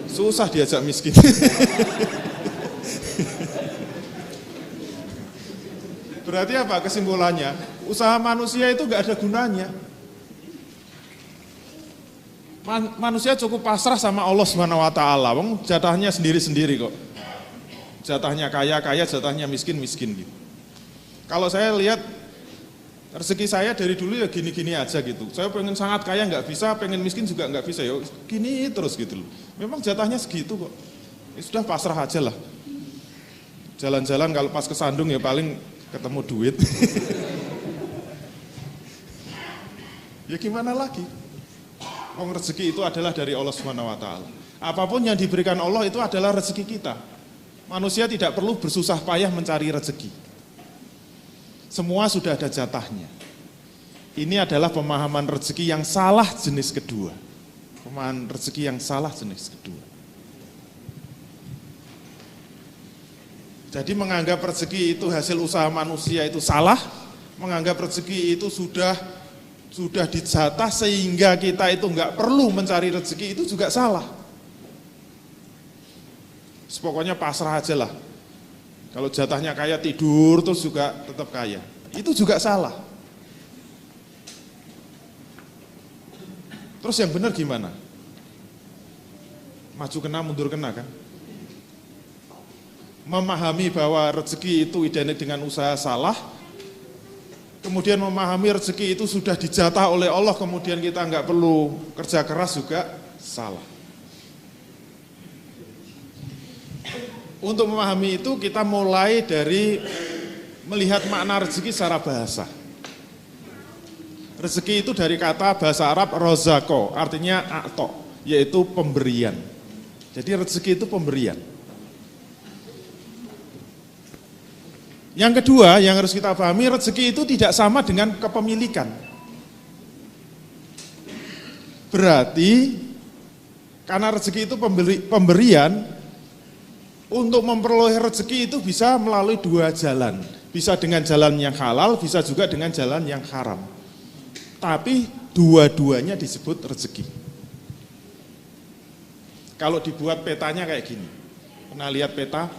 Susah diajak miskin. Berarti apa kesimpulannya? Usaha manusia itu gak ada gunanya. Manusia cukup pasrah sama Allah Subhanahu wa taala. Wong jatahnya sendiri-sendiri kok. Jatahnya kaya-kaya, jatahnya miskin-miskin gitu. Kalau saya lihat rezeki saya dari dulu ya gini-gini aja gitu. Saya pengen sangat kaya nggak bisa, pengen miskin juga nggak bisa. Ya gini terus gitu loh. Memang jatahnya segitu kok. Ya sudah pasrah aja lah. Jalan-jalan kalau pas kesandung ya paling ketemu duit. Ya gimana lagi? Wong rezeki itu adalah dari Allah Subhanahu wa taala. Apapun yang diberikan Allah itu adalah rezeki kita. Manusia tidak perlu bersusah payah mencari rezeki. Semua sudah ada jatahnya. Ini adalah pemahaman rezeki yang salah jenis kedua. Pemahaman rezeki yang salah jenis kedua. Jadi menganggap rezeki itu hasil usaha manusia itu salah, menganggap rezeki itu sudah sudah dijatah sehingga kita itu nggak perlu mencari rezeki, itu juga salah. Pokoknya pasrah aja lah. Kalau jatahnya kaya tidur terus juga tetap kaya, itu juga salah. Terus yang benar gimana? Maju kena, mundur kena kan? Memahami bahwa rezeki itu identik dengan usaha salah, kemudian memahami rezeki itu sudah dijatah oleh Allah, kemudian kita nggak perlu kerja keras juga salah. Untuk memahami itu kita mulai dari melihat makna rezeki secara bahasa. Rezeki itu dari kata bahasa Arab rozako, artinya a'to, yaitu pemberian. Jadi rezeki itu pemberian. Yang kedua yang harus kita pahami, rezeki itu tidak sama dengan kepemilikan. Berarti karena rezeki itu pemberian, untuk memperoleh rezeki itu bisa melalui dua jalan. Bisa dengan jalan yang halal, bisa juga dengan jalan yang haram. Tapi dua-duanya disebut rezeki. Kalau dibuat petanya kayak gini. Pernah lihat peta?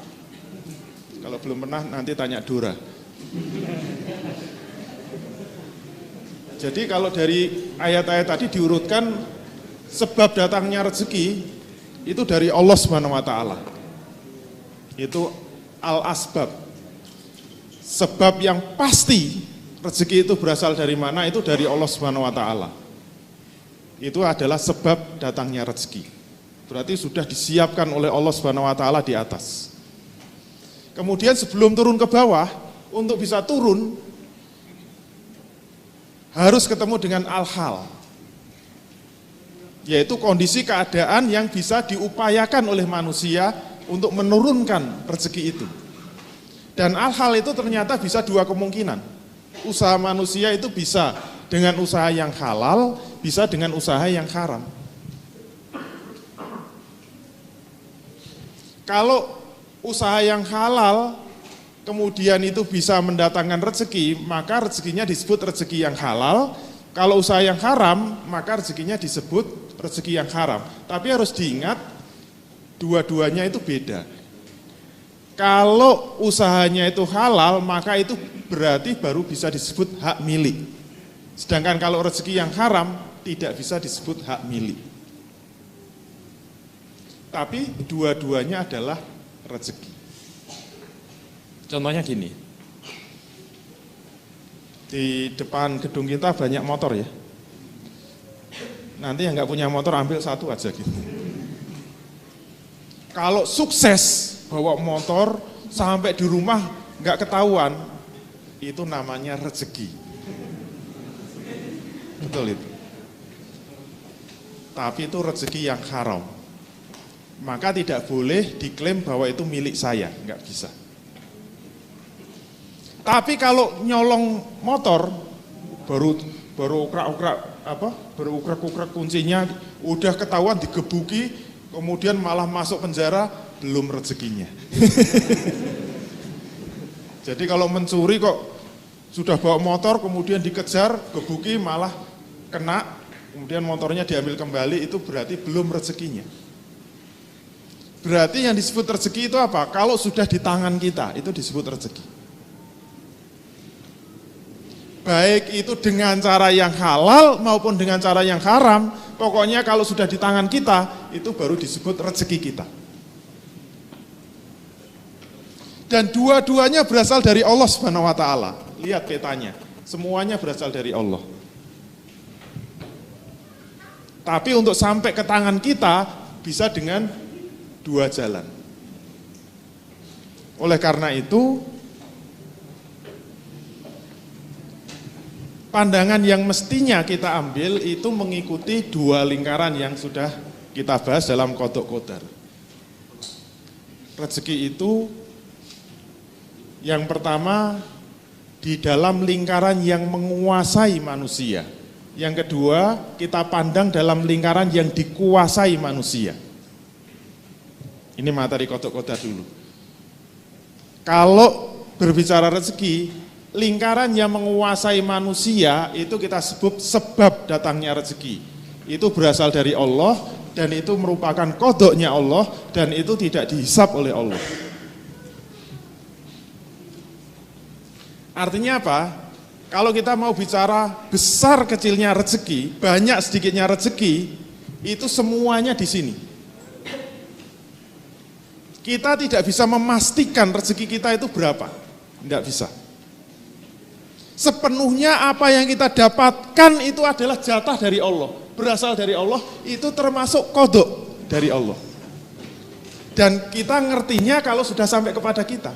Kalau belum pernah nanti tanya Dora. Jadi kalau dari ayat-ayat tadi diurutkan, sebab datangnya rezeki itu dari Allah Subhanahu wa taala. Itu al-asbab. Sebab yang pasti rezeki itu berasal dari mana, itu dari Allah Subhanahu wa taala. Itu adalah sebab datangnya rezeki. Berarti sudah disiapkan oleh Allah Subhanahu wa taala di atas. Kemudian sebelum turun ke bawah, untuk bisa turun harus ketemu dengan al-hal. Yaitu kondisi keadaan yang bisa diupayakan oleh manusia untuk menurunkan rezeki itu. Dan hal-hal itu ternyata bisa dua kemungkinan. Usaha manusia itu bisa dengan usaha yang halal, bisa dengan usaha yang haram. Kalau usaha yang halal kemudian itu bisa mendatangkan rezeki, maka rezekinya disebut rezeki yang halal. Kalau usaha yang haram, maka rezekinya disebut rezeki yang haram. Tapi harus diingat, dua-duanya itu beda. Kalau usahanya itu halal, maka itu berarti baru bisa disebut hak milik. Sedangkan kalau rezeki yang haram, tidak bisa disebut hak milik. Tapi dua-duanya adalah rezeki. Contohnya gini, di depan gedung kita banyak motor ya. Nanti yang nggak punya motor ambil satu aja gitu. Kalau sukses bawa motor sampai di rumah nggak ketahuan, itu namanya rezeki. Betul itu. Tapi itu rezeki yang haram. Maka tidak boleh diklaim bahwa itu milik saya, nggak bisa. Tapi kalau nyolong motor baru ukrak kuncinya, udah ketahuan digebuki, kemudian malah masuk penjara, belum rezekinya. Jadi kalau mencuri kok sudah bawa motor, kemudian dikejar, gebuki, malah kena, kemudian motornya diambil kembali, itu berarti belum rezekinya. Berarti yang disebut rezeki itu apa? Kalau sudah di tangan kita, itu disebut rezeki. Baik itu dengan cara yang halal maupun dengan cara yang haram, pokoknya kalau sudah di tangan kita, itu baru disebut rezeki kita. Dan dua-duanya berasal dari Allah Subhanahu wa taala. Lihat petanya, semuanya berasal dari Allah. Tapi untuk sampai ke tangan kita bisa dengan dua jalan. Oleh karena itu, pandangan yang mestinya kita ambil itu mengikuti dua lingkaran yang sudah kita bahas dalam Qadha Qadar. Rezeki itu yang pertama di dalam lingkaran yang menguasai manusia. Yang kedua, kita pandang dalam lingkaran yang dikuasai manusia. Ini materi Qadha Qadar dulu. Kalau berbicara rezeki, lingkaran yang menguasai manusia itu kita sebut sebab datangnya rezeki. Itu berasal dari Allah dan itu merupakan kodoknya Allah dan itu tidak dihisab oleh Allah. Artinya apa? Kalau kita mau bicara besar kecilnya rezeki, banyak sedikitnya rezeki, itu semuanya di sini. Kita tidak bisa memastikan rezeki kita itu berapa. Tidak bisa. Sepenuhnya apa yang kita dapatkan itu adalah jatah dari Allah. Berasal dari Allah, itu termasuk kodok dari Allah. Dan kita ngertinya kalau sudah sampai kepada kita.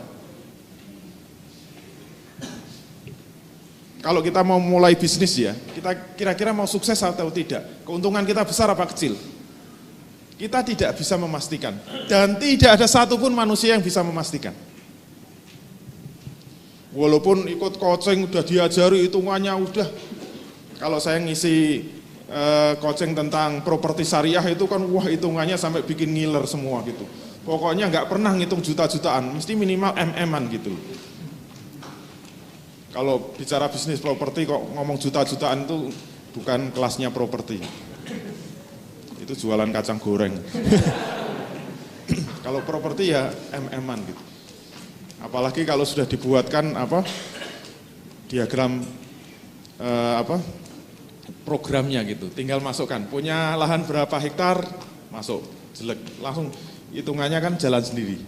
Kalau kita mau mulai bisnis ya, kita kira-kira mau sukses atau tidak, keuntungan kita besar apa kecil, kita tidak bisa memastikan. Dan tidak ada satupun manusia yang bisa memastikan. Walaupun ikut coaching udah diajari hitungannya udah, kalau saya ngisi coaching tentang properti syariah itu kan wah hitungannya sampai bikin ngiler semua gitu. Pokoknya nggak pernah ngitung juta-jutaan, mesti minimal MM-an gitu. Kalau bicara bisnis properti kok ngomong juta-jutaan itu bukan kelasnya properti. Itu jualan kacang goreng. Kalau properti ya MM-an gitu. Apalagi kalau sudah dibuatkan diagram programnya gitu. Tinggal masukkan punya lahan berapa hektar, masuk jelek langsung hitungannya kan jalan sendiri.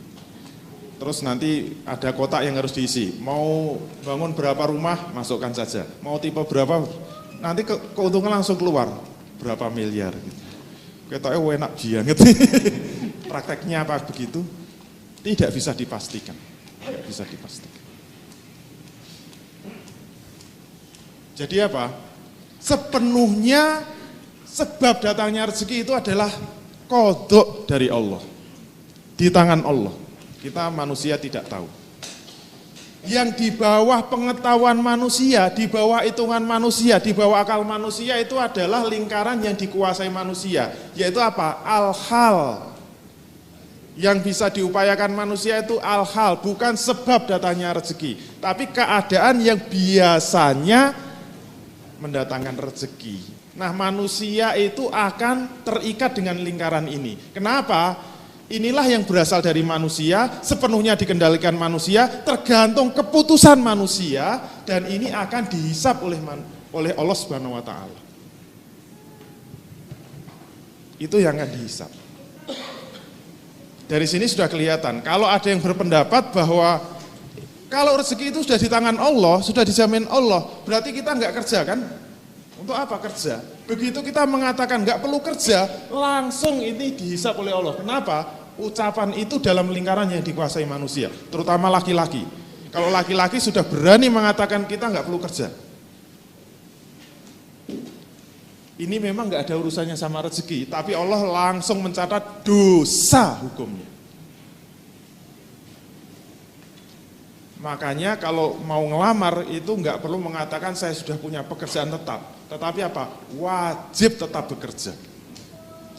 Terus nanti ada kotak yang harus diisi. Mau bangun berapa rumah, masukkan saja. Mau tipe berapa, nanti keuntungan langsung keluar. Berapa miliar. Gitu. Ketoknya enak banget. Prakteknya apa begitu? Tidak bisa dipastikan. Tidak bisa dipastikan. Jadi apa? Sepenuhnya sebab datangnya rezeki itu adalah kodok dari Allah. Di tangan Allah. Kita manusia tidak tahu. Yang di bawah pengetahuan manusia, di bawah hitungan manusia, di bawah akal manusia itu adalah lingkaran yang dikuasai manusia. Yaitu apa? Al-hal. Yang bisa diupayakan manusia itu al-hal, bukan sebab datangnya rezeki. Tapi keadaan yang biasanya mendatangkan rezeki. Nah manusia itu akan terikat dengan lingkaran ini. Kenapa? Inilah yang berasal dari manusia, sepenuhnya dikendalikan manusia, tergantung keputusan manusia, dan ini akan dihisab oleh Allah Subhanahu wa Ta'ala. Itu yang akan dihisab. Dari sini sudah kelihatan, kalau ada yang berpendapat bahwa kalau rezeki itu sudah di tangan Allah, sudah dijamin Allah, berarti kita nggak kerja kan? Untuk apa kerja? Begitu kita mengatakan nggak perlu kerja, langsung ini dihisab oleh Allah. Kenapa? Ucapan itu dalam lingkaran yang dikuasai manusia, terutama laki-laki. Kalau laki-laki sudah berani mengatakan kita nggak perlu kerja, ini memang nggak ada urusannya sama rezeki, tapi Allah langsung mencatat dosa hukumnya. Makanya kalau mau ngelamar itu nggak perlu mengatakan saya sudah punya pekerjaan tetap, tetapi apa? Wajib tetap bekerja.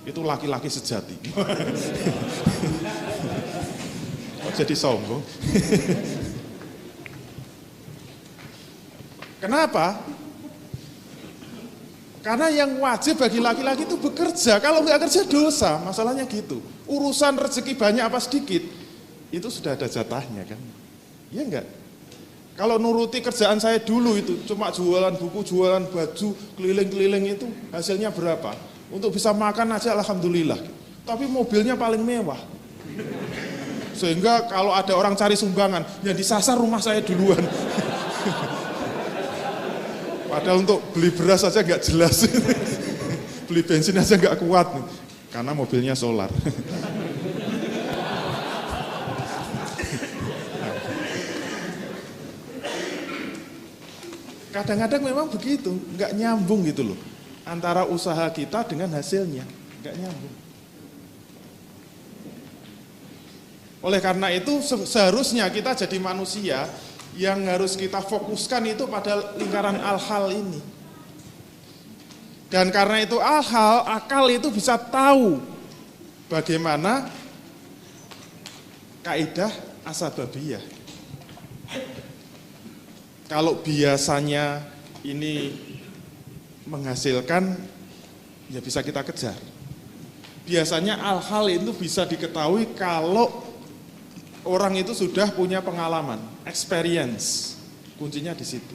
Itu laki-laki sejati. Kok jadi sombong? Kenapa? Karena yang wajib bagi laki-laki itu bekerja. Kalau nggak kerja dosa, masalahnya gitu. Urusan rezeki banyak apa sedikit, itu sudah ada jatahnya kan? Iya enggak? Kalau nuruti kerjaan saya dulu itu, cuma jualan buku, jualan baju, keliling-keliling itu, hasilnya berapa? Untuk bisa makan aja alhamdulillah. Tapi mobilnya paling mewah. Sehingga kalau ada orang cari sumbangan, yang disasar rumah saya duluan. Padahal untuk beli beras aja nggak jelas. Beli bensin aja nggak kuat. Karena mobilnya solar. Kadang-kadang memang begitu, nggak nyambung gitu loh. Antara usaha kita dengan hasilnya, nggak nyambung. Oleh karena itu seharusnya kita jadi manusia yang harus kita fokuskan itu pada lingkaran al-hal ini. Dan karena itu al-hal, akal itu bisa tahu bagaimana kaidah asbabiyah. Kalau biasanya ini menghasilkan, ya bisa kita kejar. Biasanya hal-hal itu bisa diketahui kalau orang itu sudah punya pengalaman, experience. Kuncinya di situ.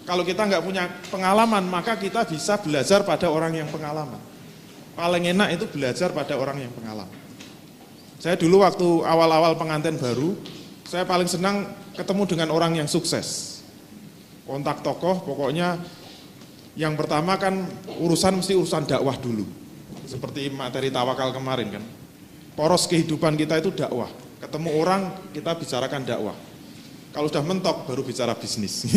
Kalau kita nggak punya pengalaman, maka kita bisa belajar pada orang yang pengalaman. Paling enak itu belajar pada orang yang pengalaman. Saya dulu waktu awal-awal pengantin baru, saya paling senang ketemu dengan orang yang sukses. Kontak tokoh, pokoknya yang pertama kan urusan mesti urusan dakwah dulu. Seperti materi tawakal kemarin kan. Poros kehidupan kita itu dakwah. Ketemu orang, kita bicarakan dakwah. Kalau sudah mentok, baru bicara bisnis.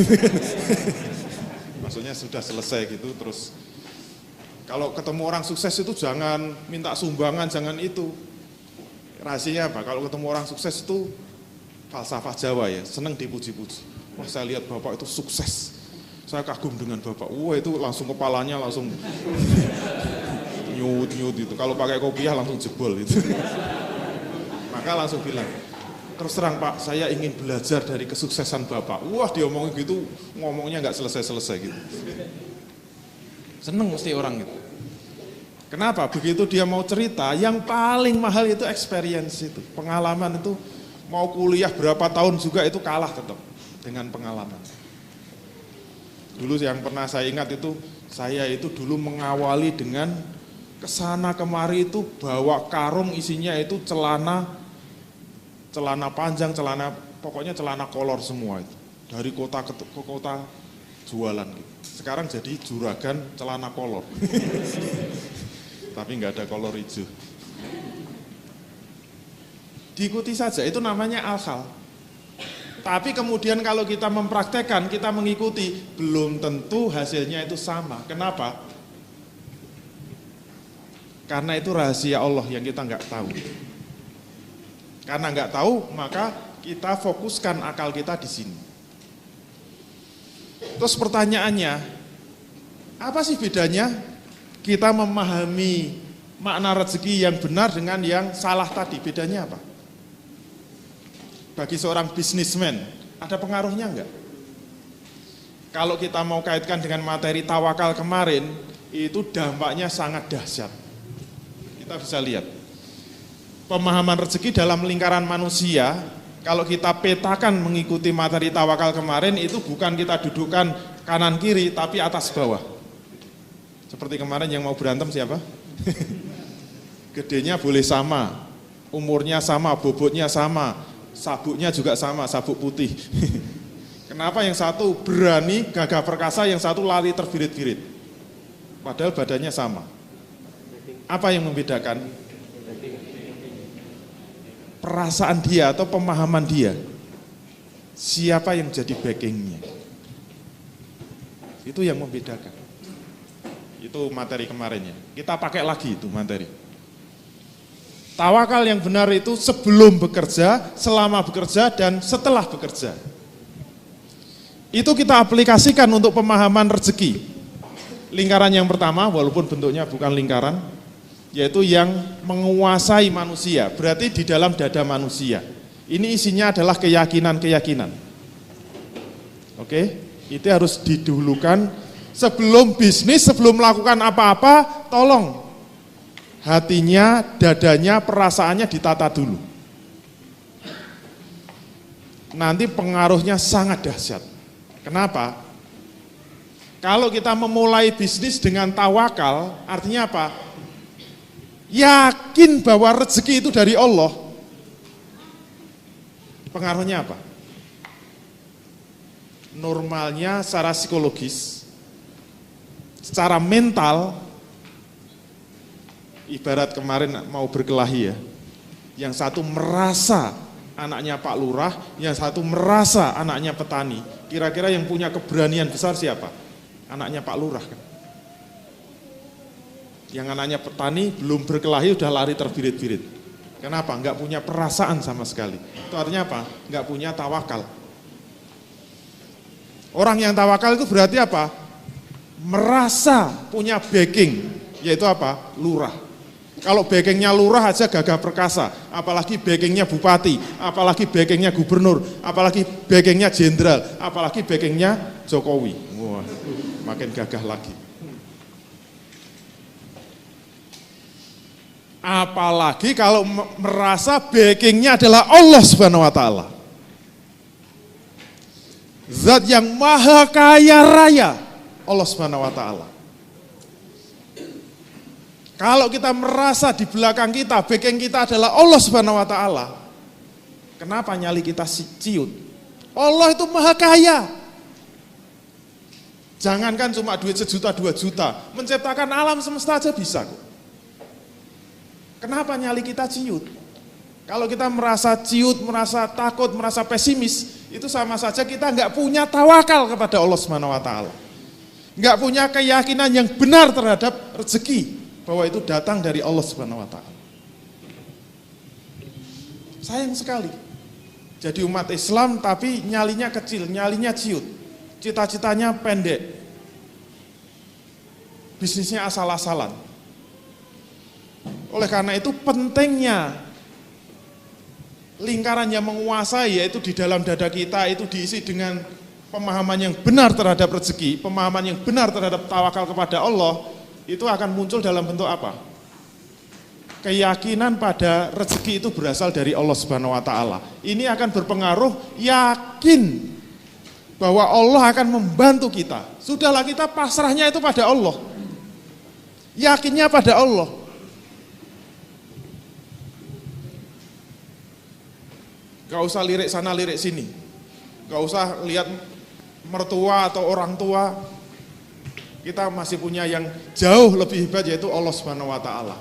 Maksudnya sudah selesai gitu, terus kalau ketemu orang sukses itu jangan minta sumbangan, jangan itu. Rahasianya apa? Kalau ketemu orang sukses itu falsafah Jawa ya, senang dipuji-puji. Wah, saya lihat Bapak itu sukses. Saya kagum dengan Bapak. Wah, itu langsung kepalanya langsung nyut-nyut itu. Kalau pakai kopiah langsung jebol itu. Maka langsung bilang, terus terang Pak, saya ingin belajar dari kesuksesan Bapak. Wah, dia ngomongin gitu, ngomongnya nggak selesai-selesai gitu. Seneng mesti orang gitu. Kenapa? Begitu dia mau cerita, yang paling mahal itu experience itu. Pengalaman itu, mau kuliah berapa tahun juga itu kalah tetap dengan pengalaman. Dulu yang pernah saya ingat itu, saya itu dulu mengawali dengan kesana kemari itu bawa karung isinya itu celana panjang, pokoknya celana kolor semua itu. Dari kota ke kota jualan gitu. Sekarang jadi juragan celana kolor. Tapi nggak ada kolor hijau. Diikuti saja, itu namanya al-hal. Tapi kemudian kalau kita mempraktekkan, kita mengikuti, belum tentu hasilnya itu sama. Kenapa? Karena itu rahasia Allah yang kita nggak tahu. Karena nggak tahu, maka kita fokuskan akal kita di sini. Terus pertanyaannya, apa sih bedanya kita memahami makna rezeki yang benar dengan yang salah tadi? Bedanya apa? Bagi seorang bisnismen, ada pengaruhnya enggak? Kalau kita mau kaitkan dengan materi tawakal kemarin, itu dampaknya sangat dahsyat. Kita bisa lihat. Pemahaman rezeki dalam lingkaran manusia, kalau kita petakan mengikuti materi tawakal kemarin, itu bukan kita dudukkan kanan kiri, tapi atas bawah. Seperti kemarin yang mau berantem siapa? Gedenya boleh sama, umurnya sama, bobotnya sama, sabuknya juga sama, sabuk putih. Kenapa yang satu berani, gagah perkasa, yang satu lari terbirit-birit? Padahal badannya sama. Apa yang membedakan? Perasaan dia atau pemahaman dia. Siapa yang jadi backingnya? Itu yang membedakan. Itu materi kemarinnya. Kita pakai lagi itu materi. Tawakal yang benar itu sebelum bekerja, selama bekerja, dan setelah bekerja. Itu kita aplikasikan untuk pemahaman rezeki. Lingkaran yang pertama, walaupun bentuknya bukan lingkaran, yaitu yang menguasai manusia, berarti di dalam dada manusia. Ini isinya adalah keyakinan-keyakinan. Oke, itu harus didahulukan sebelum bisnis, sebelum melakukan apa-apa, tolong hatinya, dadanya, perasaannya ditata dulu. Nanti pengaruhnya sangat dahsyat. Kenapa? Kalau kita memulai bisnis dengan tawakal, artinya apa? Yakin bahwa rezeki itu dari Allah. Pengaruhnya apa? Normalnya secara psikologis, secara mental, ibarat kemarin mau berkelahi ya, yang satu merasa anaknya Pak Lurah, yang satu merasa anaknya petani. Kira-kira yang punya keberanian besar siapa? Anaknya Pak Lurah kan. Yang anaknya petani belum berkelahi udah lari terbirit-birit. Kenapa? Enggak punya perasaan sama sekali. Itu artinya apa? Enggak punya tawakal. Orang yang tawakal itu berarti apa? Merasa punya backing, yaitu apa? Lurah. Kalau backingnya lurah aja gagah perkasa, apalagi backingnya bupati, apalagi backingnya gubernur, apalagi backingnya jenderal, apalagi backingnya Jokowi. Wah, makin gagah lagi. Apalagi kalau merasa backingnya adalah Allah Subhanahu wa Ta'ala, Zat yang maha kaya raya, Allah Subhanahu wa Ta'ala. Kalau kita merasa di belakang kita, backing kita adalah Allah Subhanahu wa Ta'ala, kenapa nyali kita ciut? Allah itu maha kaya. Jangankan cuma duit 1 juta 2 juta, menciptakan alam semesta aja bisa kok. Kenapa nyali kita ciut? Kalau kita merasa ciut, merasa takut, merasa pesimis, itu sama saja kita nggak punya tawakal kepada Allah Subhanahu wa Ta'ala. Nggak punya keyakinan yang benar terhadap rezeki, bahwa itu datang dari Allah Subhanahu wa Ta'ala. Sayang sekali. Jadi umat Islam tapi nyalinya kecil, nyalinya ciut. Cita-citanya pendek. Bisnisnya asal-asalan. Oleh karena itu pentingnya lingkaran yang menguasai, yaitu di dalam dada kita, itu diisi dengan pemahaman yang benar terhadap rezeki, pemahaman yang benar terhadap tawakal kepada Allah. Itu akan muncul dalam bentuk apa? Keyakinan pada rezeki itu berasal dari Allah Subhanahu wa Ta'ala. Ini akan berpengaruh, yakin bahwa Allah akan membantu kita. Sudahlah, kita pasrahnya itu pada Allah. Yakinnya pada Allah. Gak usah lirik sana lirik sini. Gak usah lihat mertua atau orang tua. Kita masih punya yang jauh lebih hebat, yaitu Allah Subhanahu wa Ta'ala.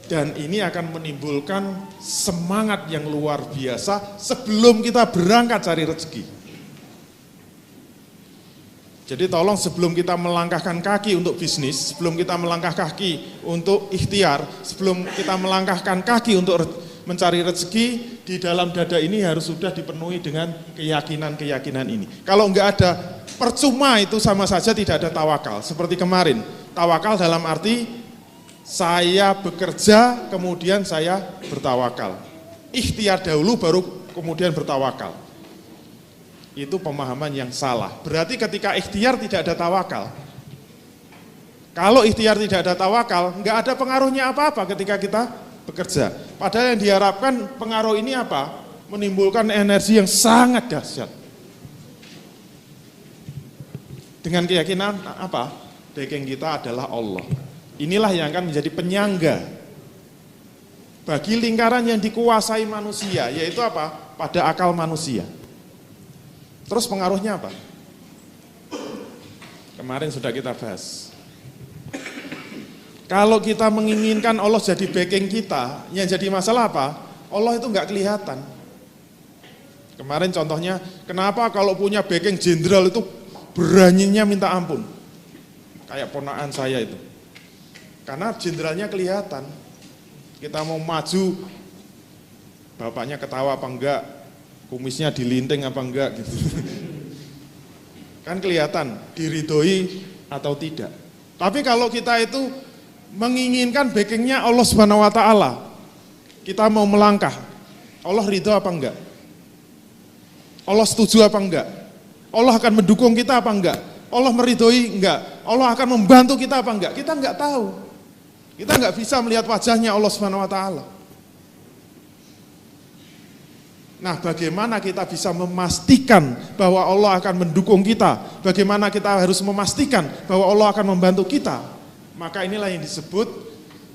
Dan ini akan menimbulkan semangat yang luar biasa sebelum kita berangkat cari rezeki. Jadi tolong sebelum kita melangkahkan kaki untuk bisnis, sebelum kita melangkah kaki untuk ikhtiar, sebelum kita melangkahkan kaki untuk mencari rezeki, di dalam dada ini harus sudah dipenuhi dengan keyakinan-keyakinan ini. Kalau enggak ada, percuma, itu sama saja tidak ada tawakal. Seperti kemarin, tawakal dalam arti saya bekerja kemudian saya bertawakal. Ikhtiar dahulu baru kemudian bertawakal. Itu pemahaman yang salah. Berarti ketika ikhtiar tidak ada tawakal. Kalau ikhtiar tidak ada tawakal, enggak ada pengaruhnya apa-apa ketika kita bekerja. Padahal yang diharapkan pengaruh ini apa? Menimbulkan energi yang sangat dahsyat. Dengan keyakinan apa? Backing kita adalah Allah. Inilah yang akan menjadi penyangga bagi lingkaran yang dikuasai manusia, yaitu apa? Pada akal manusia. Terus pengaruhnya apa? Kemarin sudah kita bahas. Kalau kita menginginkan Allah jadi backing kita, yang jadi masalah apa? Allah itu nggak kelihatan. Kemarin contohnya, kenapa kalau punya backing jenderal itu beraninya minta ampun? Kayak ponakan saya itu. Karena jenderalnya kelihatan. Kita mau maju, bapaknya ketawa apa enggak, kumisnya dilinting apa enggak gitu. Kan kelihatan, diridhoi atau tidak. Tapi kalau kita itu menginginkan backingnya Allah Subhanahu wa Ta'ala, kita mau melangkah, Allah ridho apa enggak? Allah setuju apa enggak? Allah akan mendukung kita apa enggak? Allah meridhoi enggak? Allah akan membantu kita apa enggak? Kita enggak tahu. Kita enggak bisa melihat wajahnya Allah Subhanahu wa Ta'ala. Nah, bagaimana kita bisa memastikan bahwa Allah akan mendukung kita? Bagaimana kita harus memastikan bahwa Allah akan membantu kita? Maka inilah yang disebut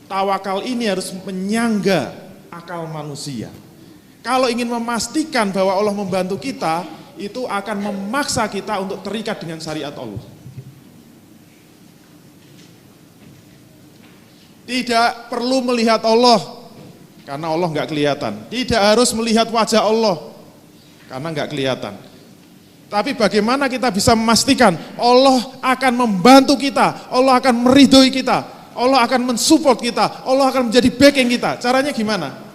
tawakal ini harus menyangga akal manusia. Kalau ingin memastikan bahwa Allah membantu kita, itu akan memaksa kita untuk terikat dengan syariat Allah. Tidak perlu melihat Allah, karena Allah nggak kelihatan. Tidak harus melihat wajah Allah, karena nggak kelihatan. Tapi bagaimana kita bisa memastikan Allah akan membantu kita, Allah akan meridhoi kita, Allah akan mensupport kita, Allah akan menjadi backing kita. Caranya gimana?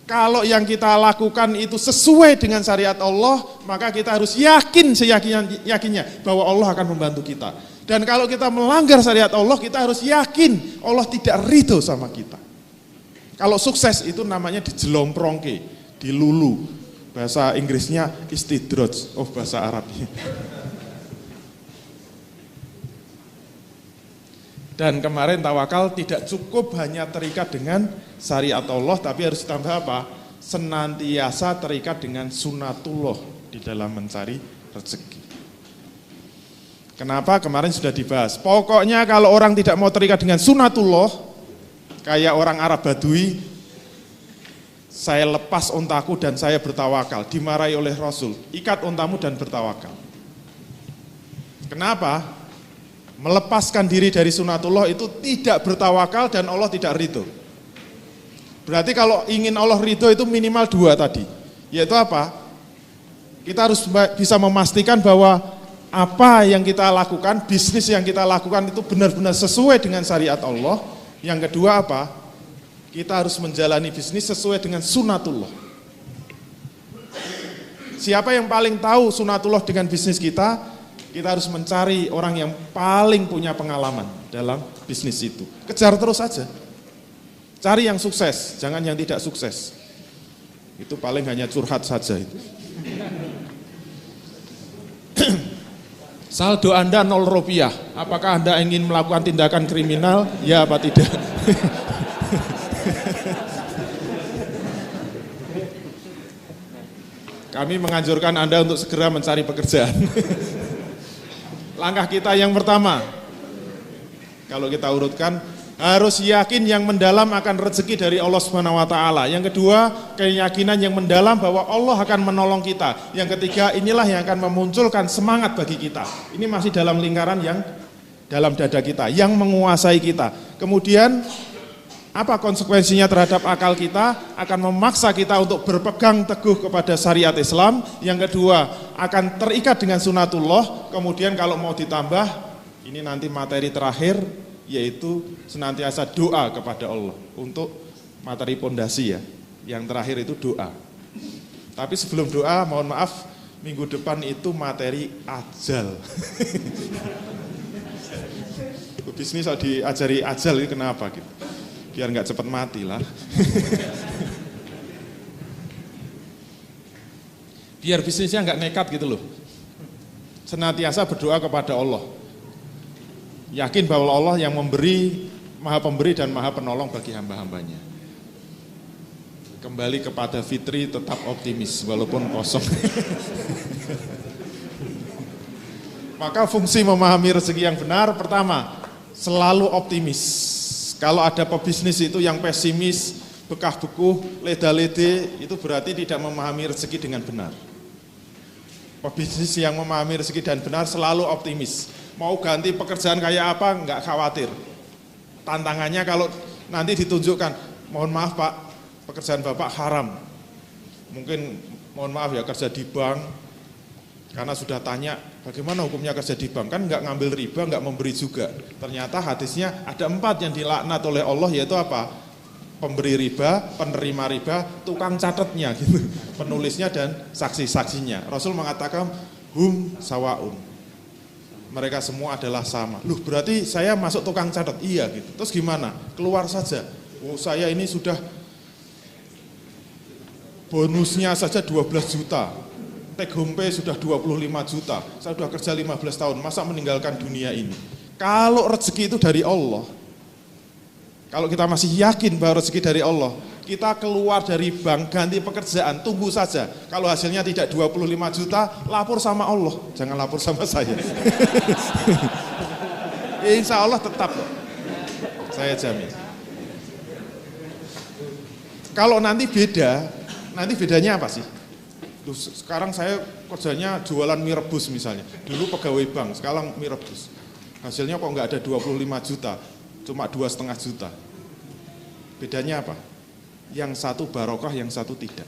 Kalau yang kita lakukan itu sesuai dengan syariat Allah, maka kita harus yakin seyakin-yakinnya bahwa Allah akan membantu kita. Dan kalau kita melanggar syariat Allah, kita harus yakin Allah tidak ridho sama kita. Kalau sukses itu namanya dijelomprongke, dilulu. Bahasa Inggrisnya istidroj, bahasa Arabnya. Dan kemarin tawakal tidak cukup hanya terikat dengan syariat Allah, tapi harus ditambah apa? Senantiasa terikat dengan sunatullah di dalam mencari rezeki. Kenapa? Kemarin sudah dibahas. Pokoknya kalau orang tidak mau terikat dengan sunatullah, kayak orang Arab Badui, saya lepas untaku dan saya bertawakal, dimarahi oleh Rasul, ikat untamu dan bertawakal. Kenapa? Melepaskan diri dari sunatullah itu tidak bertawakal dan Allah tidak ridho. Berarti kalau ingin Allah ridho itu minimal 2 tadi, yaitu apa? Kita harus bisa memastikan bahwa apa yang kita lakukan, bisnis yang kita lakukan itu benar-benar sesuai dengan syariat Allah. Yang kedua apa? Kita harus menjalani bisnis sesuai dengan sunatullah. Siapa yang paling tahu sunatullah dengan bisnis kita? Kita harus mencari orang yang paling punya pengalaman dalam bisnis itu. Kejar terus saja. Cari yang sukses, jangan yang tidak sukses. Itu paling hanya curhat saja itu. Saldo Anda 0 rupiah, apakah Anda ingin melakukan tindakan kriminal? Ya apa tidak? Kami menganjurkan Anda untuk segera mencari pekerjaan. Langkah kita yang pertama, kalau kita urutkan, harus yakin yang mendalam akan rezeki dari Allah Subhanahu wa taala. Yang kedua, keyakinan yang mendalam bahwa Allah akan menolong kita. Yang ketiga, inilah yang akan memunculkan semangat bagi kita. Ini masih dalam lingkaran yang dalam dada kita, yang menguasai kita. Kemudian, apa konsekuensinya terhadap akal kita? Akan memaksa kita untuk berpegang teguh kepada syariat Islam. Yang kedua, akan terikat dengan sunatullah. Kemudian kalau mau ditambah, ini nanti materi terakhir, yaitu senantiasa doa kepada Allah untuk materi pondasi ya. Yang terakhir itu doa. Tapi sebelum doa, mohon maaf, minggu depan itu materi ajal. Bisnis kalau diajari ajal itu kenapa gitu? Biar nggak cepat mati lah. Biar bisnisnya nggak nekat gitu loh. Senantiasa berdoa kepada Allah. Yakin bahwa Allah yang memberi, maha pemberi dan maha penolong bagi hamba-hambanya. Kembali kepada fitri, tetap optimis walaupun kosong. Maka fungsi memahami rezeki yang benar, pertama, selalu optimis. Kalau ada pebisnis itu yang pesimis, bekah bekuh, leda-lede, itu berarti tidak memahami rezeki dengan benar. Pebisnis yang memahami rezeki dan benar selalu optimis. Mau ganti pekerjaan kayak apa, enggak khawatir. Tantangannya kalau nanti ditunjukkan, mohon maaf Pak, pekerjaan Bapak haram. Mungkin, mohon maaf ya, kerja di bank, karena sudah tanya, bagaimana hukumnya kerja di bank? Kan enggak ngambil riba, enggak memberi juga. Ternyata hadisnya ada 4 yang dilaknat oleh Allah, yaitu apa? Pemberi riba, penerima riba, tukang catatnya, gitu. Penulisnya dan saksi-saksinya. Rasul mengatakan, hum sawaun. Mereka semua adalah sama. Loh berarti saya masuk tukang catat? Iya gitu. Terus gimana? Keluar saja. Oh saya ini sudah bonusnya saja 12 juta. Take home pay sudah 25 juta. Saya sudah kerja 15 tahun. Masa meninggalkan dunia ini? Kalau rezeki itu dari Allah, kalau kita masih yakin bahwa rezeki dari Allah, kita keluar dari bank, ganti pekerjaan, tunggu saja. Kalau hasilnya tidak 25 juta, lapor sama Allah. Jangan lapor sama saya. Insya Allah tetap, saya jamin. Kalau nanti beda, nanti bedanya apa sih? Duh, sekarang saya kerjanya jualan mie rebus misalnya. Dulu pegawai bank, sekarang mie rebus. Hasilnya kok nggak ada 25 juta, cuma 2,5 juta. Bedanya apa? Yang satu barokah, yang satu tidak.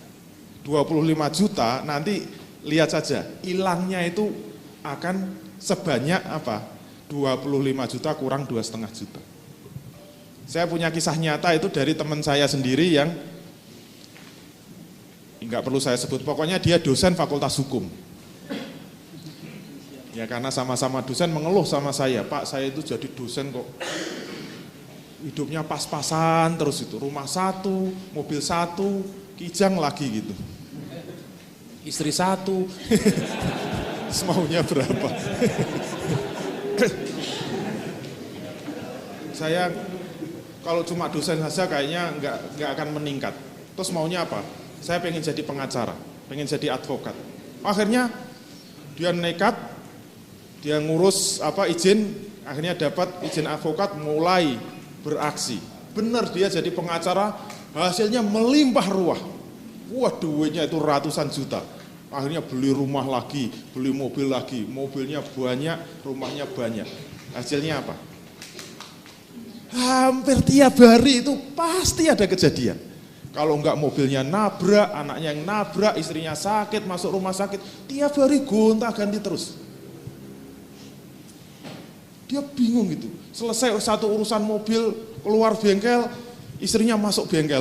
25 juta nanti lihat saja, hilangnya itu akan sebanyak apa? 25 juta kurang 2,5 juta. Saya punya kisah nyata itu dari teman saya sendiri yang enggak perlu saya sebut, pokoknya dia dosen fakultas hukum. Ya karena sama-sama dosen mengeluh sama saya, Pak saya itu jadi dosen kok hidupnya pas-pasan terus itu, rumah satu, mobil satu, kijang lagi gitu. Istri satu, semaunya berapa. Saya kalau cuma dosen saja kayaknya nggak akan meningkat. Terus maunya apa? Saya pengen jadi pengacara, pengen jadi advokat. Akhirnya dia nekat, dia ngurus izin, akhirnya dapat izin advokat, mulai beraksi. Benar dia jadi pengacara, hasilnya melimpah ruah. Wah duitnya itu ratusan juta. Akhirnya beli rumah lagi, beli mobil lagi, mobilnya banyak, rumahnya banyak. Hasilnya apa? Hampir tiap hari itu pasti ada kejadian. Kalau enggak mobilnya nabrak, anaknya yang nabrak, istrinya sakit, masuk rumah sakit, tiap hari gonta-ganti terus. Dia bingung gitu. Selesai satu urusan mobil, keluar bengkel, istrinya masuk bengkel.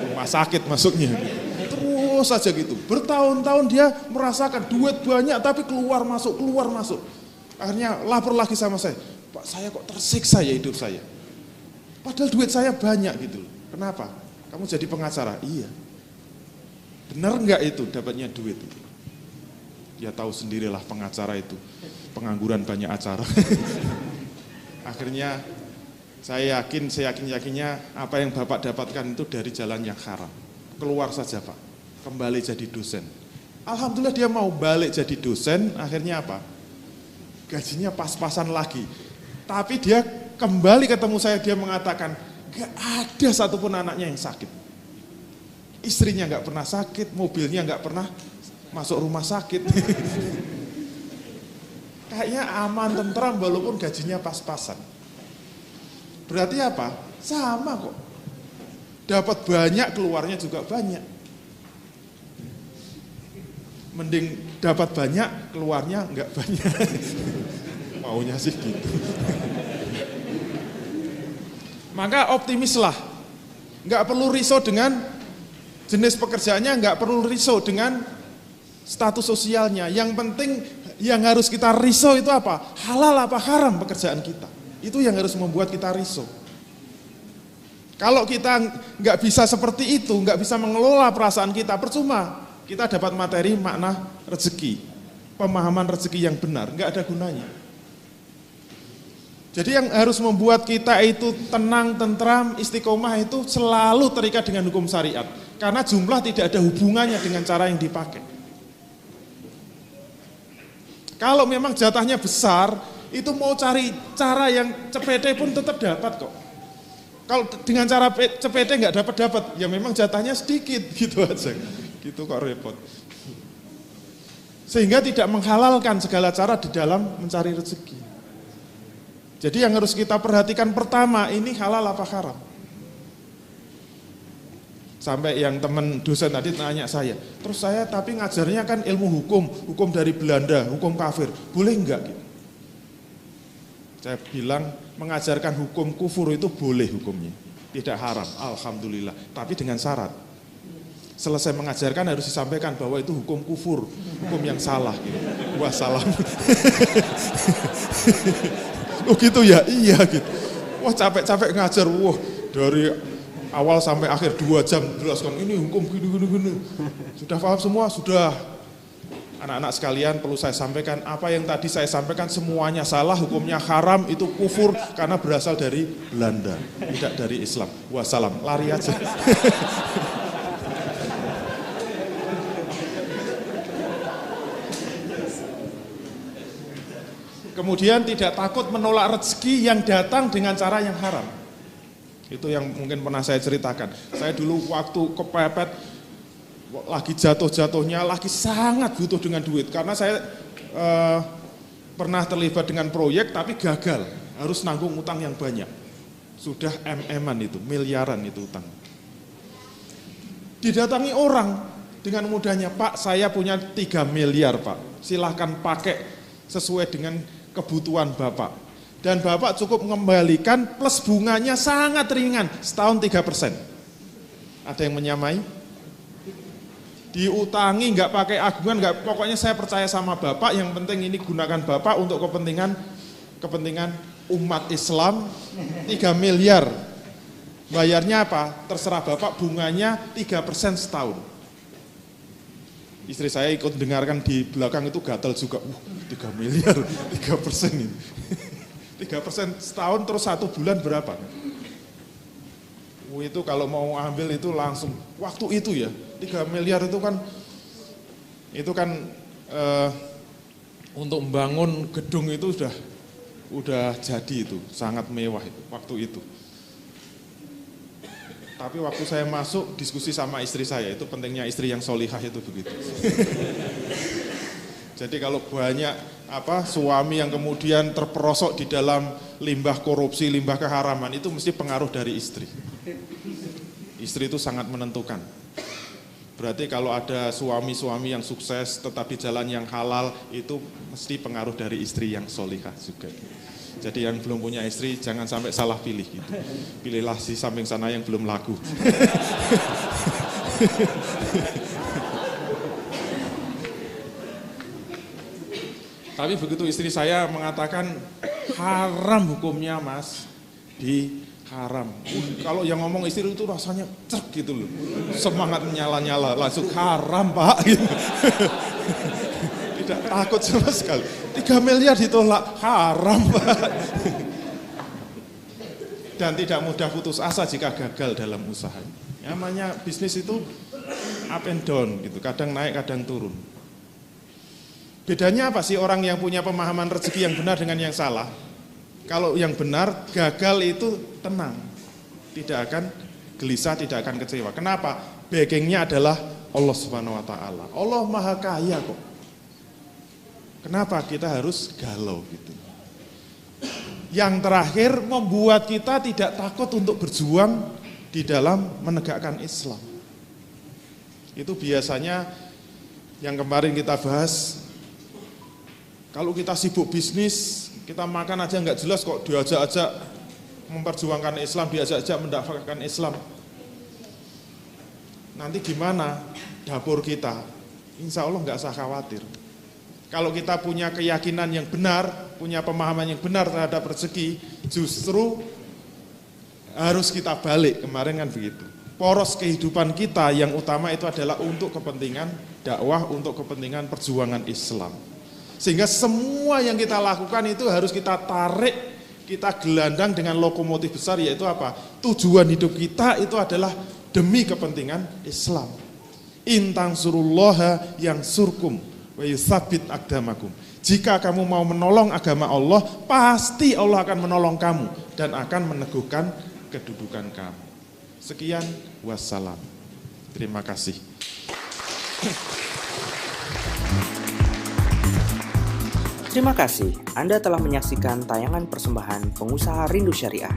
Rumah sakit masuknya. Terus saja gitu. Bertahun-tahun dia merasakan duit banyak tapi keluar masuk. Akhirnya lapor lagi sama saya. Pak saya kok tersiksa ya hidup saya. Padahal duit saya banyak gitu. Kenapa? Kamu jadi pengacara? Iya. Benar enggak itu dapatnya duit itu? Dia tahu sendirilah pengacara itu. Pengangguran banyak acara. Akhirnya saya yakinnya apa yang Bapak dapatkan itu dari jalan yang haram. Keluar saja Pak, kembali jadi dosen. Alhamdulillah dia mau balik jadi dosen, akhirnya apa? Gajinya pas-pasan lagi. Tapi dia kembali ketemu saya, dia mengatakan, gak ada satupun anaknya yang sakit. Istrinya gak pernah sakit, mobilnya gak pernah masuk rumah sakit. Kayaknya aman, tentram, walaupun gajinya pas-pasan. Berarti apa? Sama kok. Dapat banyak, keluarnya juga banyak. Mending dapat banyak, keluarnya enggak banyak. Maunya sih gitu. Maka optimislah. Enggak perlu risau dengan jenis pekerjaannya, enggak perlu risau dengan status sosialnya. Yang penting yang harus kita risau itu apa? Halal apa haram pekerjaan kita. Itu yang harus membuat kita risau. Kalau kita nggak bisa seperti itu, nggak bisa mengelola perasaan kita, percuma. Kita dapat materi makna rezeki, pemahaman rezeki yang benar, nggak ada gunanya. Jadi yang harus membuat kita itu tenang, tentram, istiqomah itu selalu terikat dengan hukum syariat. Karena jumlah tidak ada hubungannya dengan cara yang dipakai. Kalau memang jatahnya besar, itu mau cari cara yang cepete pun tetap dapat kok. Kalau dengan cara cepete nggak dapat, ya memang jatahnya sedikit gitu aja. Gitu kok repot. Sehingga tidak menghalalkan segala cara di dalam mencari rezeki. Jadi yang harus kita perhatikan pertama, ini halal apa haram. Sampai yang teman dosen tadi nanya saya, terus saya tapi ngajarnya kan ilmu hukum dari Belanda, hukum kafir, boleh enggak gitu? Saya bilang mengajarkan hukum kufur itu boleh hukumnya, tidak haram, alhamdulillah. Tapi dengan syarat, selesai mengajarkan harus disampaikan bahwa itu hukum kufur, hukum yang salah. Gitu. Wassalam. Oh gitu ya, iya gitu. Wah capek-capek ngajar, wah dari awal sampai akhir 2 jam jelaskan ini hukum gini. Sudah paham semua? Sudah. Anak-anak sekalian perlu saya sampaikan, apa yang tadi saya sampaikan semuanya salah, hukumnya haram, itu kufur karena berasal dari Belanda, tidak dari Islam. Wassalam, lari aja. Kemudian tidak takut menolak rezeki yang datang dengan cara yang haram. Itu yang mungkin pernah saya ceritakan. Saya dulu waktu kepepet, lagi jatuh-jatuhnya, lagi sangat butuh dengan duit. Karena saya pernah terlibat dengan proyek tapi gagal. Harus nanggung utang yang banyak. Sudah MM-an itu, miliaran itu utang. Didatangi orang dengan mudahnya, Pak saya punya 3 miliar Pak. Silahkan pakai sesuai dengan kebutuhan Bapak. Dan Bapak cukup mengembalikan plus bunganya sangat ringan, setahun 3%. Ada yang menyamai? diutangi, nggak pakai agungan, nggak, pokoknya saya percaya sama Bapak, yang penting ini gunakan Bapak untuk kepentingan umat Islam. 3 miliar. Bayarnya apa? Terserah Bapak, bunganya 3% setahun. Istri saya ikut dengarkan di belakang itu gatal juga. 3 miliar, 3% ini. 3% setahun terus 1 bulan berapa? Itu kalau mau ambil itu langsung waktu itu ya, 3 miliar itu kan untuk membangun gedung itu udah jadi, itu sangat mewah itu waktu itu. Tapi waktu saya masuk diskusi sama istri saya, itu pentingnya istri yang solihah itu begitu. Jadi kalau banyak suami yang kemudian terperosok di dalam limbah korupsi, limbah keharaman, itu mesti pengaruh dari istri. Istri itu sangat menentukan. Berarti kalau ada suami-suami yang sukses tetap di jalan yang halal, itu mesti pengaruh dari istri yang solihah juga. Jadi yang belum punya istri jangan sampai salah pilih gitu. Pilihlah si samping sana yang belum laku. Tapi begitu istri saya mengatakan haram hukumnya Mas, di haram. Kalau yang ngomong istri itu rasanya cek gitu loh. Semangat nyala-nyala, langsung haram Pak. Gitu. Tidak takut sama sekali. 3 miliar ditolak, haram Pak. Dan tidak mudah putus asa jika gagal dalam usaha. Namanya bisnis itu up and down gitu, kadang naik, kadang turun. Bedanya apa sih orang yang punya pemahaman rezeki yang benar dengan yang salah? Kalau yang benar, gagal itu tenang. Tidak akan gelisah, tidak akan kecewa. Kenapa? Backingnya adalah Allah Subhanahu wa Ta'ala. Allah Maha Kaya kok. Kenapa kita harus galau gitu? Yang terakhir, membuat kita tidak takut untuk berjuang di dalam menegakkan Islam. Itu biasanya yang kemarin kita bahas. Kalau kita sibuk bisnis, kita makan aja nggak jelas kok, diajak-ajak memperjuangkan Islam, diajak-ajak mendakwakan Islam. Nanti gimana dapur kita? Insya Allah nggak usah khawatir. Kalau kita punya keyakinan yang benar, punya pemahaman yang benar terhadap rezeki, justru harus kita balik, kemarin kan begitu. Poros kehidupan kita yang utama itu adalah untuk kepentingan dakwah, untuk kepentingan perjuangan Islam. Sehingga semua yang kita lakukan itu harus kita tarik, kita gelandang dengan lokomotif besar, yaitu apa? Tujuan hidup kita itu adalah demi kepentingan Islam. Intang surullaha yang surkum wa yutsabbit aqdamakum. Jika kamu mau menolong agama Allah, pasti Allah akan menolong kamu dan akan meneguhkan kedudukan kamu. Sekian, wassalam. Terima kasih.
Terima kasih Anda telah menyaksikan tayangan persembahan Pengusaha Rindu Syariah.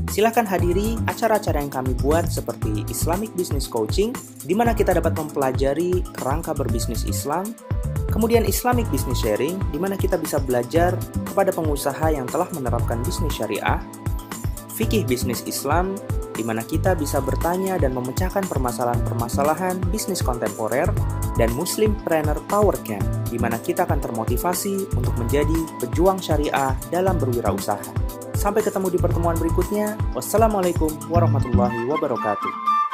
Silakan hadiri acara-acara yang kami buat seperti Islamic Business Coaching, di mana kita dapat mempelajari kerangka berbisnis Islam, kemudian Islamic Business Sharing, di mana kita bisa belajar kepada pengusaha yang telah menerapkan bisnis syariah, Fikih Bisnis Islam, di mana kita bisa bertanya dan memecahkan permasalahan-permasalahan bisnis kontemporer, dan Muslimpreneur Power Camp, di mana kita akan termotivasi untuk menjadi pejuang syariah dalam berwirausaha. Sampai ketemu di pertemuan berikutnya. Wassalamualaikum warahmatullahi wabarakatuh.